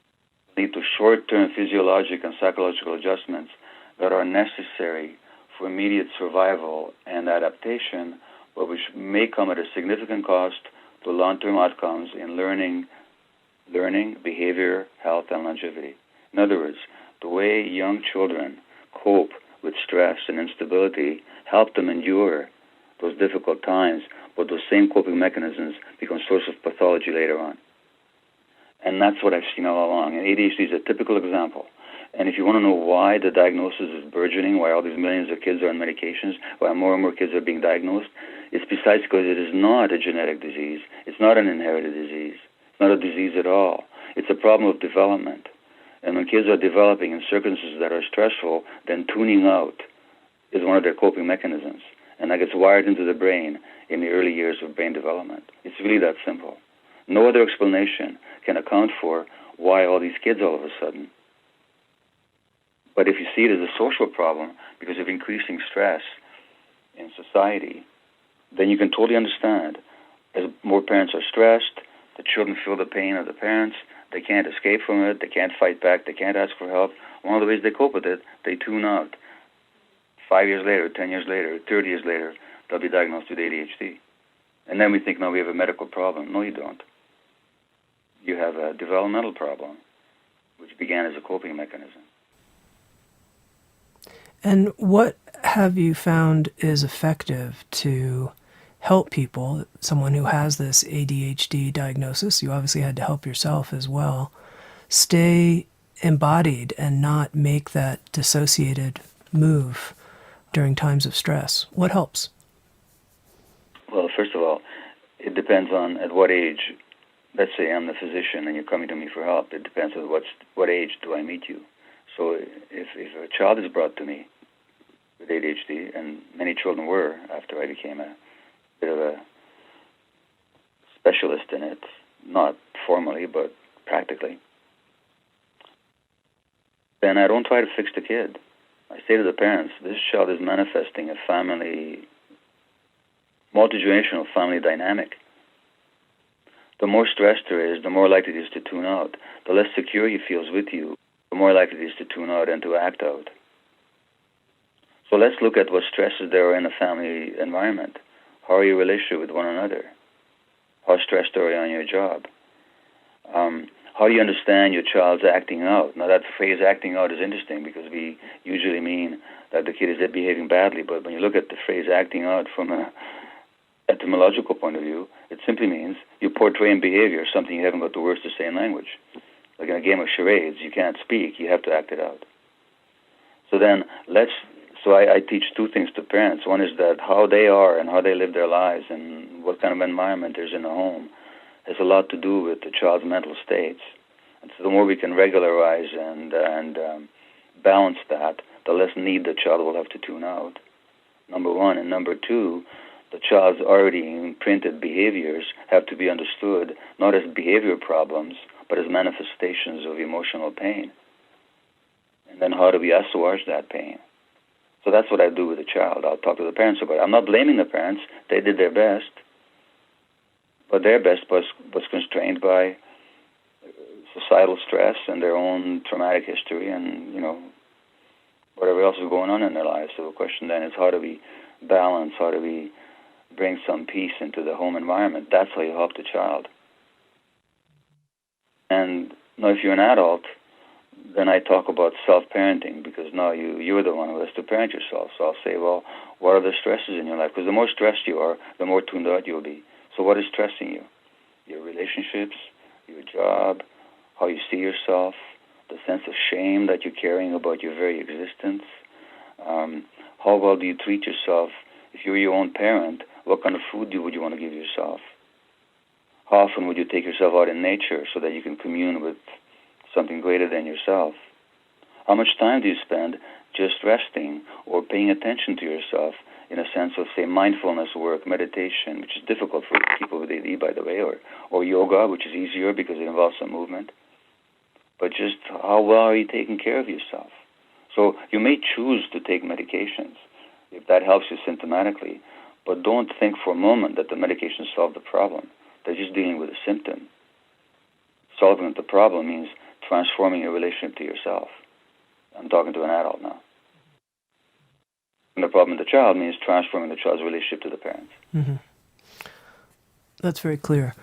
lead to short-term physiologic and psychological adjustments that are necessary for immediate survival and adaptation, but which may come at a significant cost to long-term outcomes in learning, behavior, health, and longevity. In other words, the way young children cope with stress and instability help them endure those difficult times, but those same coping mechanisms become source of pathology later on. And that's what I've seen all along. And ADHD is a typical example. And if you want to know why the diagnosis is burgeoning, why all these millions of kids are on medications, why more and more kids are being diagnosed, it's precisely because it is not a genetic disease. It's not an inherited disease. It's not a disease at all. It's a problem of development. And when kids are developing in circumstances that are stressful, then tuning out is one of their coping mechanisms. And that gets wired into the brain in the early years of brain development. It's really that simple. No other explanation can account for why all these kids all of a sudden. But if you see it as a social problem because of increasing stress in society, then you can totally understand. As more parents are stressed, the children feel the pain of the parents, they can't escape from it, they can't fight back, they can't ask for help. One of the ways they cope with it, they tune out. 5 years later, 10 years later, 30 years later, they'll be diagnosed with ADHD. And then we think, no, we have a medical problem. No, you don't. You have a developmental problem, which began as a coping mechanism. And what have you found is effective to help people, someone who has this ADHD diagnosis, you obviously had to help yourself as well, stay embodied and not make that dissociated move during times of stress? What helps? Well, first of all, it depends on at what age. Let's say I'm the physician and you're coming to me for help. It depends on what age do I meet you. So if a child is brought to me with ADHD, and many children were after I became a bit of a specialist in it, not formally but practically, then I don't try to fix the kid. I say to the parents, this child is manifesting a multi-generational family dynamic. The more stressed there is, the more likely it is to tune out. The less secure he feels with you, the more likely it is to tune out and to act out. So let's look at what stresses there are in a family environment. How are your relationship with one another? How stressed are you on your job? How do you understand your child's acting out? Now that phrase acting out is interesting because we usually mean that the kid is behaving badly, but when you look at the phrase acting out from an etymological point of view, it simply means you portray in behavior something you haven't got the words to say in language. Like in a game of charades, you can't speak, you have to act it out. So then I teach two things to parents. One is that how they are and how they live their lives and what kind of environment there's in the home has a lot to do with the child's mental states. And so the more we can regularize and balance that, the less need the child will have to tune out, number one. And number two, the child's already imprinted behaviors have to be understood not as behavior problems, but as manifestations of emotional pain. And then how do we assuage that pain? So that's what I do with the child. I'll talk to the parents about it. I'm not blaming the parents. They did their best. But their best was constrained by societal stress and their own traumatic history and, whatever else is going on in their lives. So the question then is how do we balance, how do we bring some peace into the home environment? That's how you help the child. And now if you're an adult, then I talk about self-parenting because now you're the one who has to parent yourself. So I'll say, well, what are the stresses in your life? Because the more stressed you are, the more tuned out you'll be. So what is stressing you? Your relationships, your job, how you see yourself, the sense of shame that you're carrying about your very existence. How well do you treat yourself? If you're your own parent, what kind of food would you want to give yourself? How often would you take yourself out in nature so that you can commune with something greater than yourself? How much time do you spend just resting or paying attention to yourself in a sense of, say, mindfulness work, meditation, which is difficult for people with AD, by the way, or yoga, which is easier because it involves some movement. But just how well are you taking care of yourself? So you may choose to take medications if that helps you symptomatically, but don't think for a moment that the medications solve the problem. They're just dealing with a symptom. Solving the problem means transforming your relationship to yourself. I'm talking to an adult now. And the problem with the child means transforming the child's relationship to the parents. Mm-hmm. That's very clear.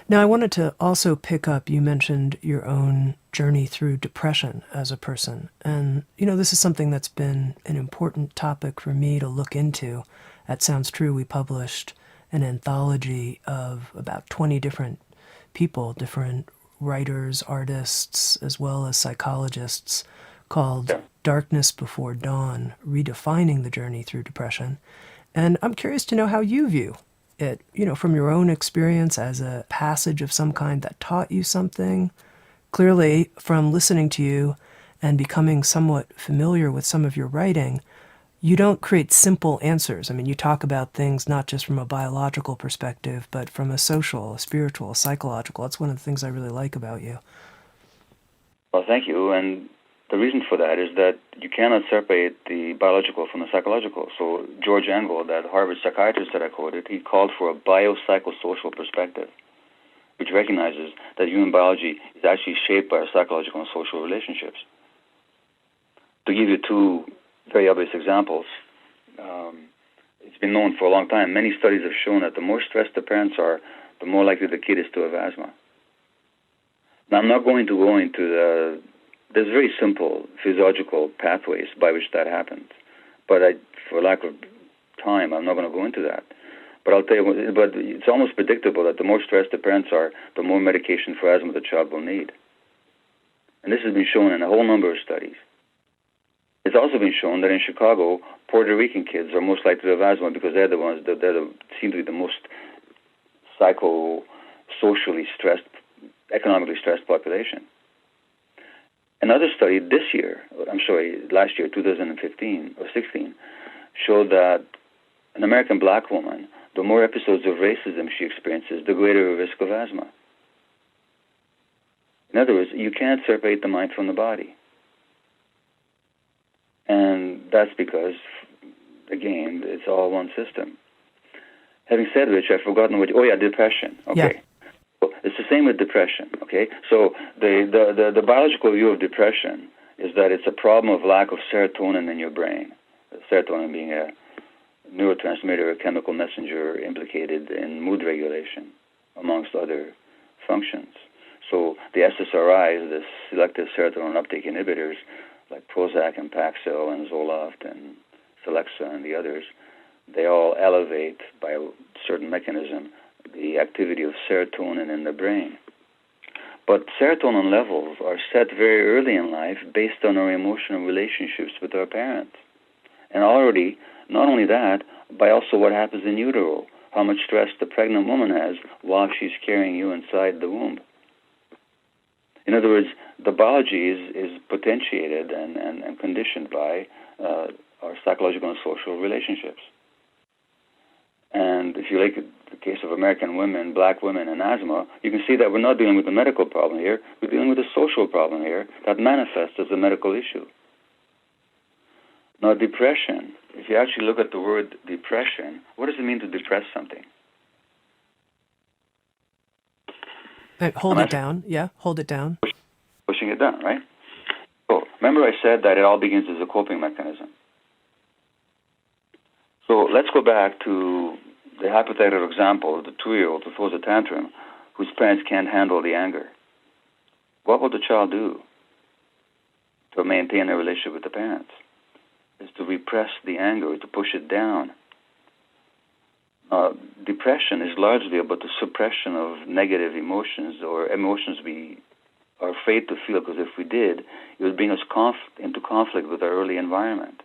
Now, I wanted to also pick up, you mentioned your own journey through depression as a person. And, this is something that's been an important topic for me to look into. At Sounds True, we published an anthology of about 20 different people, different writers, artists, as well as psychologists, called Darkness Before Dawn, Redefining the Journey Through Depression. And I'm curious to know how you view it, from your own experience as a passage of some kind that taught you something. Clearly, from listening to you and becoming somewhat familiar with some of your writing, you don't create simple answers. I mean, you talk about things not just from a biological perspective, but from a social, a spiritual, a psychological. That's one of the things I really like about you. Well, thank you. And the reason for that is that you cannot separate the biological from the psychological. So George Engel, that Harvard psychiatrist that I quoted, he called for a biopsychosocial perspective, which recognizes that human biology is actually shaped by our psychological and social relationships. To give you two very obvious examples, it's been known for a long time. Many studies have shown that the more stressed the parents are, the more likely the kid is to have asthma. Now, I'm not going to go into there's very simple physiological pathways by which that happens. But for lack of time, I'm not going to go into that. But I'll tell you, but it's almost predictable that the more stressed the parents are, the more medication for asthma the child will need. And this has been shown in a whole number of studies. It's also been shown that in Chicago, Puerto Rican kids are most likely to have asthma because they're the ones that seem to be the most psycho-socially stressed, economically stressed population. Another study last year, 2015 or 16, showed that an American black woman, the more episodes of racism she experiences, the greater her risk of asthma. In other words, you can't separate the mind from the body. And that's because, again, it's all one system. Having said which, I've forgotten depression. Okay. Yeah. So It's the same with depression, okay? So the biological view of depression is that it's a problem of lack of serotonin in your brain. Serotonin being a neurotransmitter, a chemical messenger implicated in mood regulation, amongst other functions. So the SSRIs, the selective serotonin uptake inhibitors, like Prozac and Paxil and Zoloft and Celexa and the others, they all elevate by a certain mechanism the activity of serotonin in the brain. But serotonin levels are set very early in life based on our emotional relationships with our parents. And already, not only that, by also what happens in utero, how much stress the pregnant woman has while she's carrying you inside the womb. In other words, the biology is potentiated and conditioned by our psychological and social relationships. And if you look at the case of American women, black women, and asthma, you can see that we're not dealing with a medical problem here. We're dealing with a social problem here that manifests as a medical issue. Now, depression, if you actually look at the word depression, what does it mean to depress something? Hold it down. Yeah, hold it down. Pushing it down, right? So remember I said that it all begins as a coping mechanism. So let's go back to the hypothetical example of the 2-year-old who throws a tantrum whose parents can't handle the anger. What will the child do to maintain a relationship with the parents? Is to repress the anger, to push it down. Depression is largely about the suppression of negative emotions or emotions we are afraid to feel, because if we did, it would bring us into conflict with our early environment.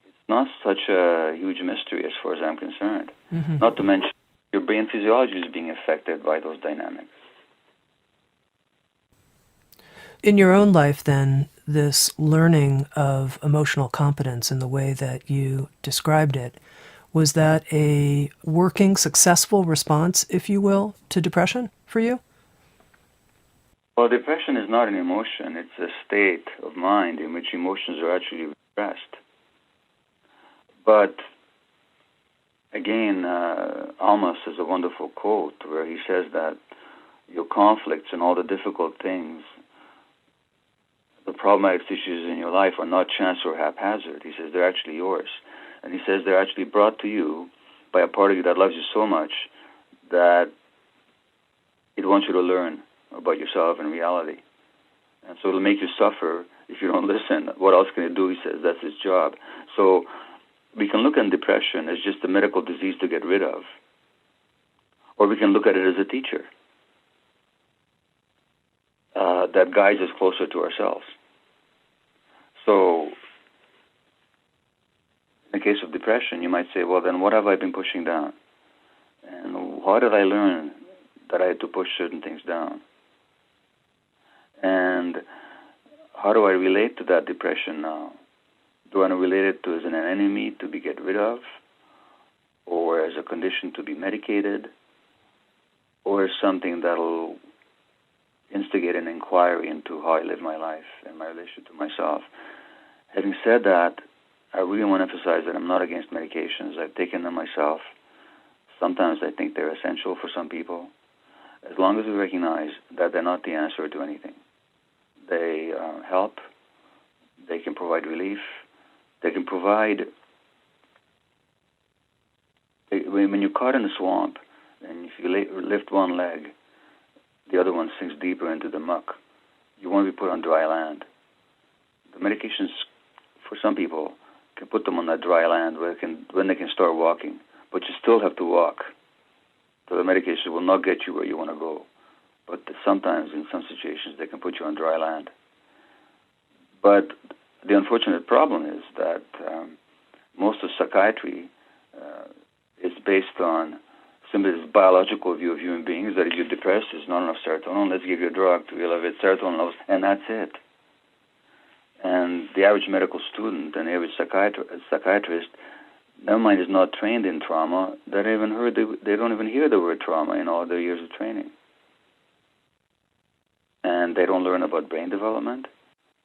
It's not such a huge mystery as far as I'm concerned. Mm-hmm. Not to mention your brain physiology is being affected by those dynamics. In your own life, then, this learning of emotional competence in the way that you described it, was that a working, successful response, if you will, to depression for you? Well, depression is not an emotion. It's a state of mind in which emotions are actually repressed. But, again, Almas has a wonderful quote where he says that your conflicts and all the difficult things, the problematic issues in your life are not chance or haphazard. He says they're actually yours. And he says they're actually brought to you by a part of you that loves you so much that it wants you to learn about yourself and reality. And so it'll make you suffer if you don't listen. What else can it do? He says that's his job. So we can look at depression as just a medical disease to get rid of. Or we can look at it as a teacher that guides us closer to ourselves. So in the case of depression, you might say, well, then what have I been pushing down? And how did I learn that I had to push certain things down? And how do I relate to that depression now? Do I relate it to as an enemy to be get rid of, or as a condition to be medicated, or as something that'll instigate an inquiry into how I live my life and my relationship to myself? Having said that, I really want to emphasize that I'm not against medications. I've taken them myself. Sometimes I think they're essential for some people, as long as we recognize that they're not the answer to anything. They help. They can provide relief. They can provide... When you're caught in a swamp, and if you lift one leg, the other one sinks deeper into the muck, you want to be put on dry land. The medications, for some people, can put them on that dry land when they can start walking, but you still have to walk. So the medication will not get you where you want to go. But sometimes, in some situations, they can put you on dry land. But the unfortunate problem is that most of psychiatry is based on simply this biological view of human beings, that if you're depressed, there's not enough serotonin, let's give you a drug to elevate serotonin levels, and that's it. And the average medical student and the average psychiatrist, their mind is not trained in trauma. They don't even hear the word trauma in all their years of training. And they don't learn about brain development.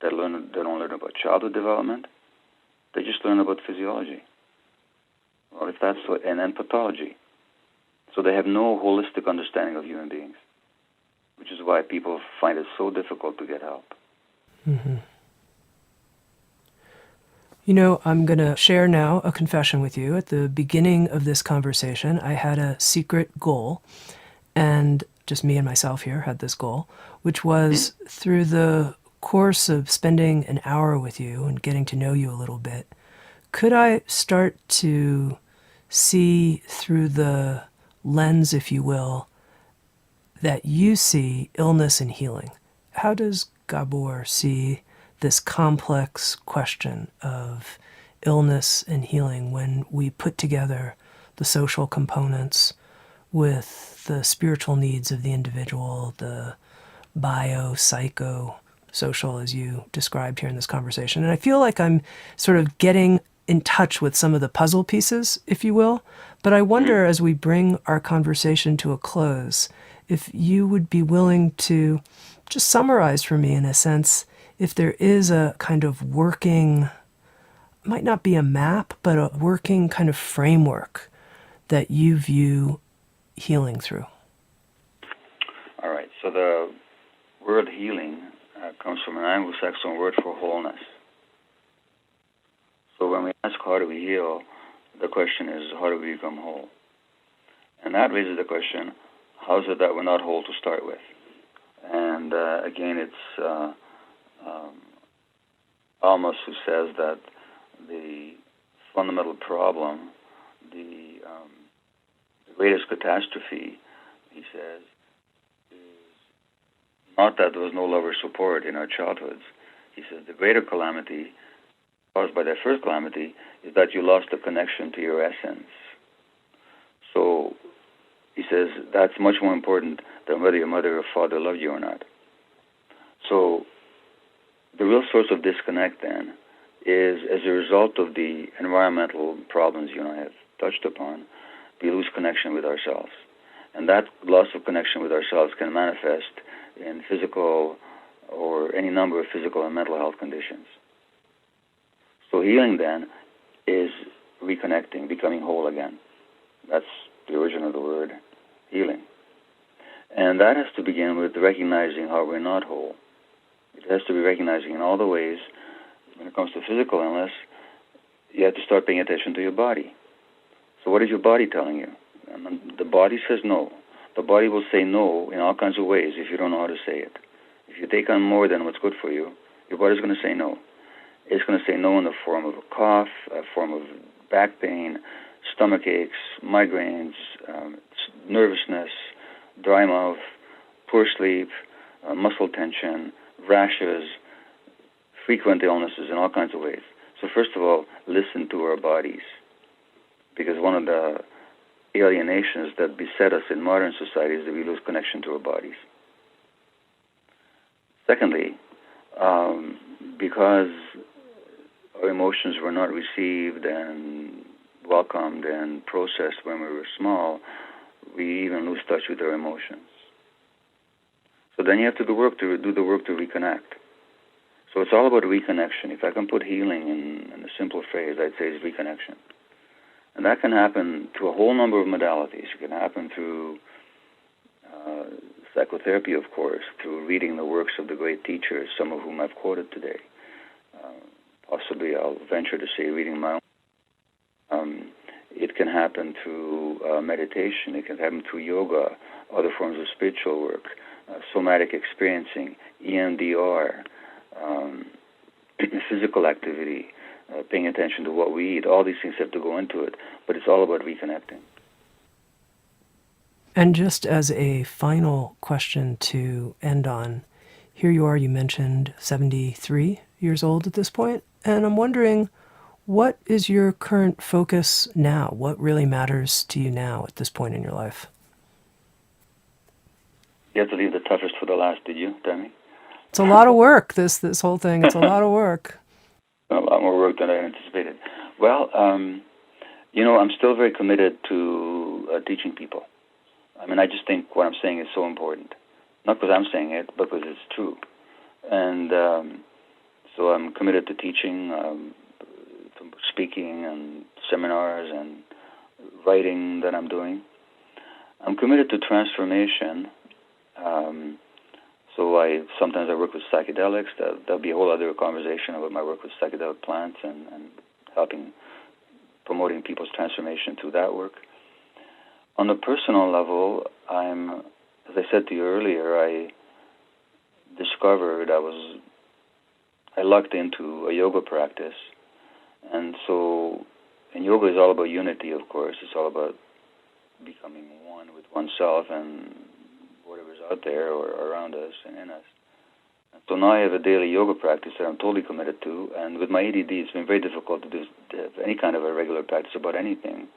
They don't learn about childhood development. They just learn about physiology. Or if that's what, and then pathology. So they have no holistic understanding of human beings, which is why people find it so difficult to get help. Mm-hmm. You know, I'm going to share now a confession with you. At the beginning of this conversation, I had a secret goal, and just me and myself here had this goal, which was through the course of spending an hour with you and getting to know you a little bit, could I start to see through the lens, if you will, that you see illness and healing? How does Gabor see this complex question of illness and healing when we put together the social components with the spiritual needs of the individual, the bio, psycho, social, as you described here in this conversation? And I feel like I'm sort of getting in touch with some of the puzzle pieces, if you will. But I wonder, as we bring our conversation to a close, if you would be willing to just summarize for me, in a sense, if there is a kind of working, might not be a map, but a working kind of framework that you view healing through. All right. So the word healing comes from an Anglo-Saxon word for wholeness. So when we ask how do we heal, the question is how do we become whole? And that raises the question, how is it that we're not whole to start with? And again, it's Almas who says that the fundamental problem, the greatest catastrophe, he says, is not that there was no love or support in our childhoods. He says the greater calamity caused by that first calamity is that you lost the connection to your essence. So he says that's much more important than whether your mother or father loved you or not. So the real source of disconnect then is as a result of the environmental problems you and I have touched upon, we lose connection with ourselves. And that loss of connection with ourselves can manifest in physical or any number of physical and mental health conditions. So healing then is reconnecting, becoming whole again. That's the origin of the word healing. And that has to begin with recognizing how we're not whole. It has to be recognizing in all the ways, when it comes to physical illness, you have to start paying attention to your body. So what is your body telling you? And the body says no. The body will say no in all kinds of ways if you don't know how to say it. If you take on more than what's good for you, your body's going to say no. It's going to say no in the form of a cough, a form of back pain, stomach aches, migraines, nervousness, dry mouth, poor sleep, muscle tension, rashes, frequent illnesses in all kinds of ways. So first of all, listen to our bodies, because one of the alienations that beset us in modern society is that we lose connection to our bodies. Secondly, because our emotions were not received and welcomed and processed when we were small, we even lose touch with our emotions. So then you have to do the work to reconnect. So it's all about reconnection. If I can put healing in a simple phrase, I'd say it's reconnection. And that can happen through a whole number of modalities. It can happen through psychotherapy, of course, through reading the works of the great teachers, some of whom I've quoted today. Possibly I'll venture to say reading my own. It can happen through meditation. It can happen through yoga, other forms of spiritual work, somatic experiencing, EMDR, physical activity, paying attention to what we eat. All these things have to go into it, but it's all about reconnecting. And just as a final question to end on, here you are, you mentioned 73 years old at this point, and I'm wondering, what is your current focus now? What really matters to you now at this point in your life? You have to leave the toughest for the last, did you, Tammy? It's a lot of work, this whole thing. It's a lot of work. A lot more work than I anticipated. Well, I'm still very committed to teaching people. I mean, I just think what I'm saying is so important. Not because I'm saying it, but because it's true. And so I'm committed to teaching, to speaking and seminars and writing that I'm doing. I'm committed to transformation. So sometimes I work with psychedelics. There'll be a whole other conversation about my work with psychedelic plants and promoting people's transformation through that work. On the personal level, as I said to you earlier, I discovered I lucked into a yoga practice. And so, and yoga is all about unity, of course. It's all about becoming one with oneself and whatever's out there or around us and in us. And so now I have a daily yoga practice that I'm totally committed to. And with my ADD, it's been very difficult to have any kind of a regular practice about anything.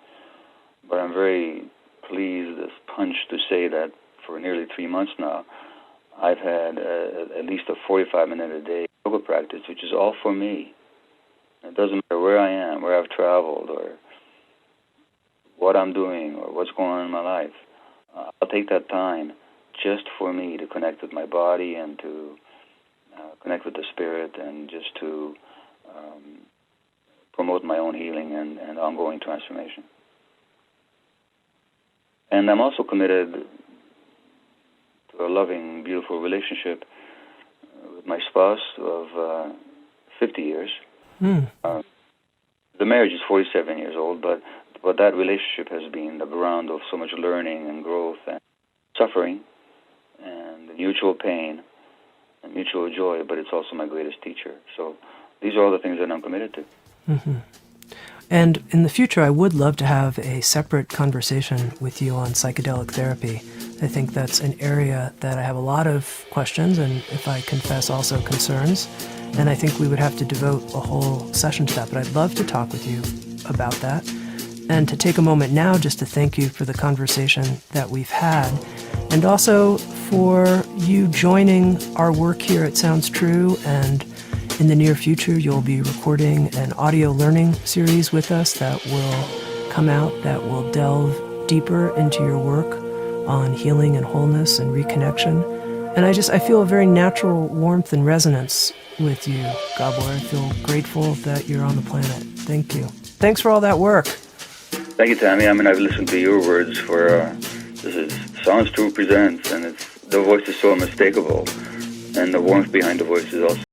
But I'm very pleased as punch to say that for nearly 3 months now, I've had at least a 45-minute a day yoga practice, which is all for me. It doesn't matter where I am, where I've traveled, or what I'm doing, or what's going on in my life. I'll take that time just for me to connect with my body and to connect with the spirit and just to promote my own healing and ongoing transformation. And I'm also committed to a loving, beautiful relationship with my spouse of 50 years. The marriage is 47 years old, but that relationship has been the ground of so much learning and growth and suffering and mutual pain and mutual joy, but it's also my greatest teacher. So these are all the things that I'm committed to. Mm-hmm. And in the future, I would love to have a separate conversation with you on psychedelic therapy. I think that's an area that I have a lot of questions and, if I confess, also concerns. And I think we would have to devote a whole session to that. But I'd love to talk with you about that. And to take a moment now just to thank you for the conversation that we've had. And also for you joining our work here at Sounds True. And in the near future, you'll be recording an audio learning series with us that will come out, that will delve deeper into your work on healing and wholeness and reconnection. And I feel a very natural warmth and resonance with you, Gabor. I feel grateful that you're on the planet. Thank you. Thanks for all that work. Thank you, Tammy. I've listened to your words for, this is Sounds True Presents, and the voice is so unmistakable, and the warmth behind the voice is also